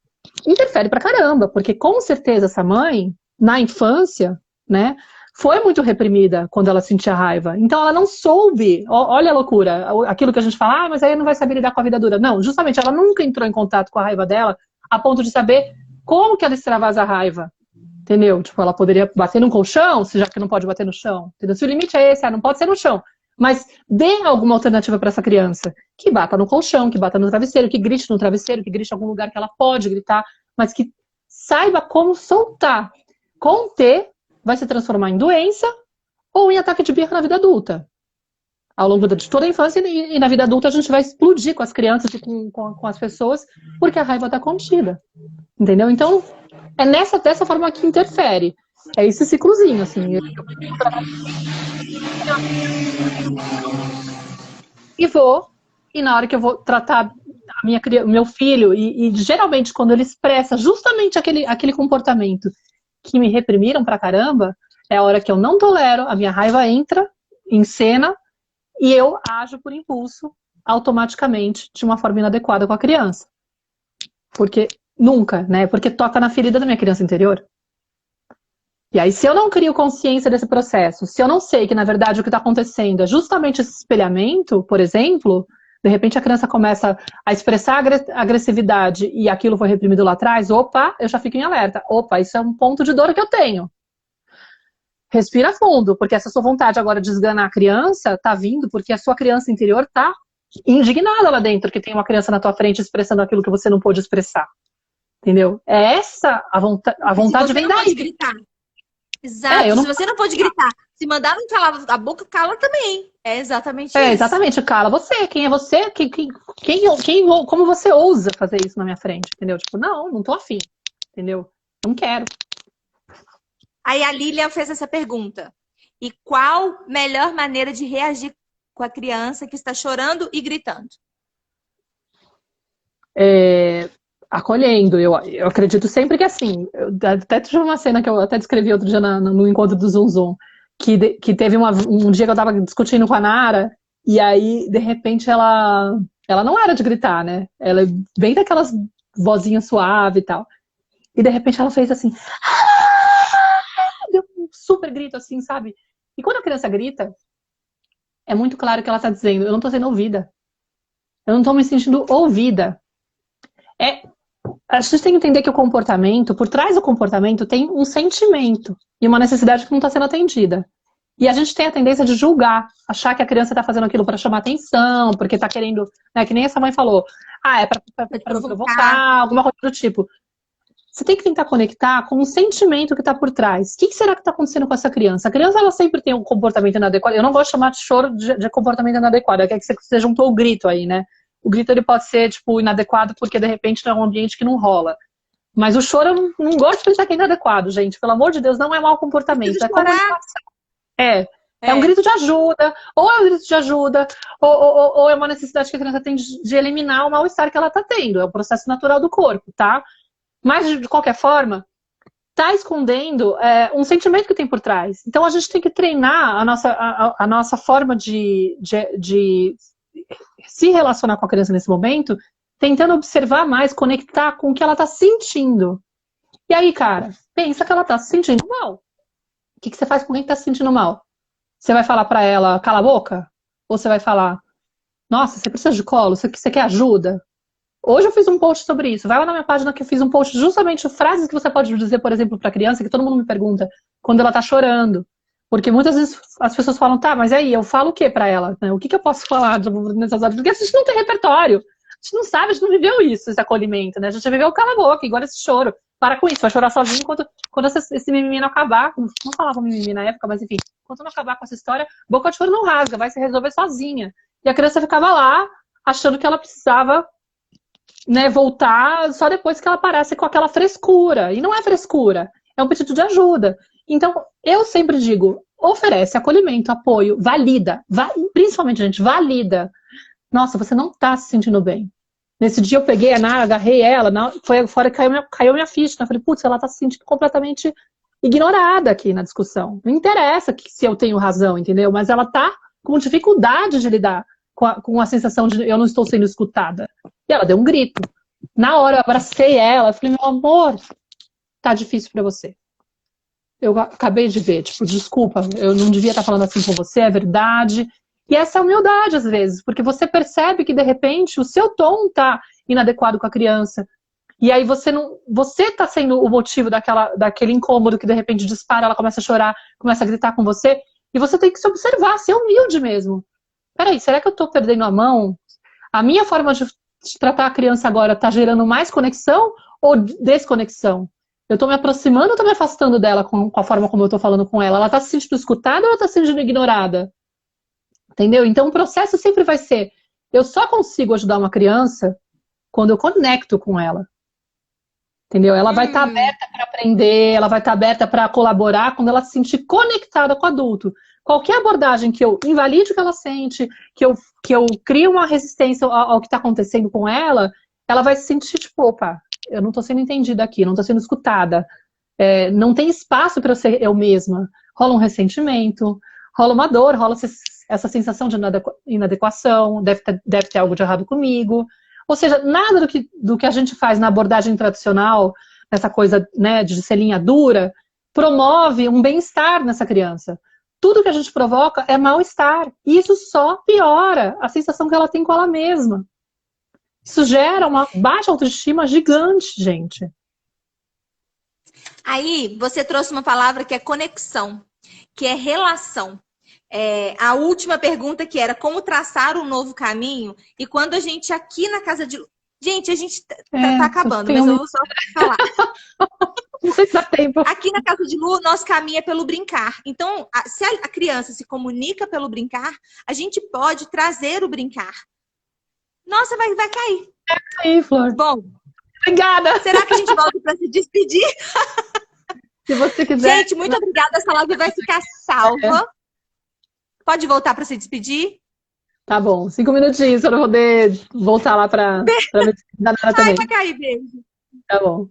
interfere pra caramba, porque com certeza essa mãe, na infância, né, foi muito reprimida quando ela sentia raiva. Então ela não soube, olha a loucura, aquilo que a gente fala, mas aí não vai saber lidar com a vida dura. Não, justamente ela nunca entrou em contato com a raiva dela a ponto de saber como que ela extravasa a raiva. Entendeu? Tipo, ela poderia bater num colchão, já que não pode bater no chão. Entendeu? Se o limite é esse, não pode ser no chão. Mas dê alguma alternativa para essa criança. Que bata no colchão, que bata no travesseiro, que grite no travesseiro, que grite em algum lugar que ela pode gritar, mas que saiba como soltar. Conter vai se transformar em doença ou em ataque de birra na vida adulta. Ao longo de toda a infância e na vida adulta a gente vai explodir com as crianças e com as pessoas porque a raiva está contida. Entendeu? Então, é dessa forma que interfere. É esse ciclozinho, assim. E na hora que eu vou tratar o meu filho, e geralmente quando ele expressa justamente aquele comportamento que me reprimiram pra caramba, é a hora que eu não tolero, a minha raiva entra em cena e eu ajo por impulso automaticamente de uma forma inadequada com a criança. Porque nunca, né? Porque toca na ferida da minha criança interior. E aí, se eu não crio consciência desse processo, se eu não sei que, na verdade, o que está acontecendo é justamente esse espelhamento, por exemplo, de repente a criança começa a expressar agressividade e aquilo foi reprimido lá atrás, opa, eu já fico em alerta. Opa, isso é um ponto de dor que eu tenho. Respira fundo, porque essa sua vontade agora de esganar a criança tá vindo porque a sua criança interior tá indignada lá dentro, que tem uma criança na tua frente expressando aquilo que você não pôde expressar. Entendeu? É essa a vontade vem daí.
Gritar. Exato, se você não pode gritar, se mandar não calar a boca, cala também. É exatamente isso.
É, exatamente, cala você. Quem é você? Como você ousa fazer isso na minha frente? Entendeu? Tipo, não tô afim. Entendeu? Não quero.
Aí a Lilian fez essa pergunta. E qual melhor maneira de reagir com a criança que está chorando e gritando?
Acolhendo. Eu acredito sempre que assim, até tive uma cena que eu até descrevi outro dia no encontro do Zoom Zoom, que teve um dia que eu tava discutindo com a Nara, e aí, de repente, ela não era de gritar, né? Ela é bem daquelas vozinhas suave e tal. E de repente ela fez assim, deu um super grito assim, sabe? E quando a criança grita, é muito claro que ela tá dizendo, eu não tô sendo ouvida. Eu não tô me sentindo ouvida. A gente tem que entender que o comportamento, por trás do comportamento, tem um sentimento e uma necessidade que não está sendo atendida. E a gente tem a tendência de julgar, achar que a criança está fazendo aquilo para chamar atenção, porque está querendo, né, que nem essa mãe falou, é para provocar, alguma coisa do tipo. Você tem que tentar conectar com o sentimento que está por trás. O que será que está acontecendo com essa criança? A criança, ela sempre tem um comportamento inadequado. Eu não gosto de chamar de choro de comportamento inadequado, é que você juntou o grito aí, né? O grito ele pode ser, tipo, inadequado porque, de repente, é um ambiente que não rola. Mas o choro, eu não gosto de pensar que é inadequado, gente. Pelo amor de Deus, não é mau comportamento. É comunicação. É um grito de ajuda, ou é um grito de ajuda, ou é uma necessidade que a criança tem de eliminar o mal-estar que ela está tendo. É um processo natural do corpo, tá? Mas, de qualquer forma, tá escondendo um sentimento que tem por trás. Então, a gente tem que treinar a nossa forma de se relacionar com a criança nesse momento, tentando observar mais, conectar com o que ela tá sentindo. E aí, cara, pensa que ela tá se sentindo mal. O que você faz com quem tá se sentindo mal? Você vai falar pra ela, cala a boca? Ou você vai falar, nossa, você precisa de colo? Você quer ajuda? Hoje eu fiz um post sobre isso. Vai lá na minha página que eu fiz um post justamente frases que você pode dizer, por exemplo, pra criança, que todo mundo me pergunta, quando ela tá chorando. Porque muitas vezes as pessoas falam, tá, mas aí, eu falo o que pra ela? Né? O que eu posso falar nessas horas? Porque a gente não tem repertório. A gente não sabe, a gente não viveu isso, esse acolhimento, né? A gente viveu cala a boca, agora esse choro. Para com isso, vai chorar sozinho quando esse mimimi não acabar. Não falava mimimi na época, mas enfim. Quando não acabar com essa história, boca de choro não rasga, vai se resolver sozinha. E a criança ficava lá, achando que ela precisava, né, voltar só depois que ela parasse com aquela frescura. E não é frescura, é um pedido de ajuda. Então, eu sempre digo, oferece acolhimento, apoio, valida. Principalmente, gente, valida. Nossa, você não tá se sentindo bem. Nesse dia eu peguei a Nara, agarrei ela, foi fora que caiu minha ficha. Eu falei, putz, ela tá se sentindo completamente ignorada aqui na discussão. Não interessa se eu tenho razão, entendeu? Mas ela tá com dificuldade de lidar com a sensação de eu não estou sendo escutada. E ela deu um grito. Na hora eu abracei ela, falei, meu amor, tá difícil pra você. Eu acabei de ver, tipo, desculpa, eu não devia estar falando assim com você, é verdade. E essa é a humildade, às vezes, porque você percebe que, de repente, o seu tom tá inadequado com a criança. E aí você tá sendo o motivo daquele incômodo que, de repente, dispara, ela começa a chorar, começa a gritar com você. E você tem que se observar, ser humilde mesmo. Peraí, será que eu tô perdendo a mão? A minha forma de tratar a criança agora tá gerando mais conexão ou desconexão? Eu tô me aproximando ou tô me afastando dela com a forma como eu tô falando com ela? Ela tá se sentindo escutada ou ela tá se sentindo ignorada? Entendeu? Então o processo sempre vai ser, eu só consigo ajudar uma criança quando eu conecto com ela. Entendeu? Ela vai estar aberta para aprender, ela vai estar aberta para colaborar quando ela se sentir conectada com o adulto. Qualquer abordagem que eu invalide o que ela sente, que eu crie uma resistência ao que está acontecendo com ela, ela vai se sentir tipo, opa, eu não estou sendo entendida aqui, não estou sendo escutada. Não tem espaço para eu ser eu mesma. Rola um ressentimento, rola uma dor, rola essa sensação de inadequação, deve ter algo de errado comigo. Ou seja, nada do que a gente faz na abordagem tradicional, nessa coisa, né, de ser linha dura, promove um bem-estar nessa criança. Tudo que a gente provoca é mal-estar. E isso só piora a sensação que ela tem com ela mesma. Isso gera uma baixa autoestima gigante, gente.
Aí, você trouxe uma palavra que é conexão, que é relação. A última pergunta que era como traçar um novo caminho, e quando a gente aqui na casa de... Gente, a gente tá acabando, mas eu vou só falar.
Não sei se dá tempo.
Aqui na casa de Lu, nosso caminho é pelo brincar. Então, se a criança se comunica pelo brincar, a gente pode trazer o brincar. Nossa, vai cair.
Aí, Flor.
Bom,
Obrigada!
Será que a gente volta para se despedir?
Se você quiser.
Gente, muito obrigada. Essa live vai ficar salva. Pode voltar para se despedir?
Tá bom, 5 minutinhos para eu poder voltar lá para me dar nada
Ai,
também.
vai cair, beijo.
Tá bom.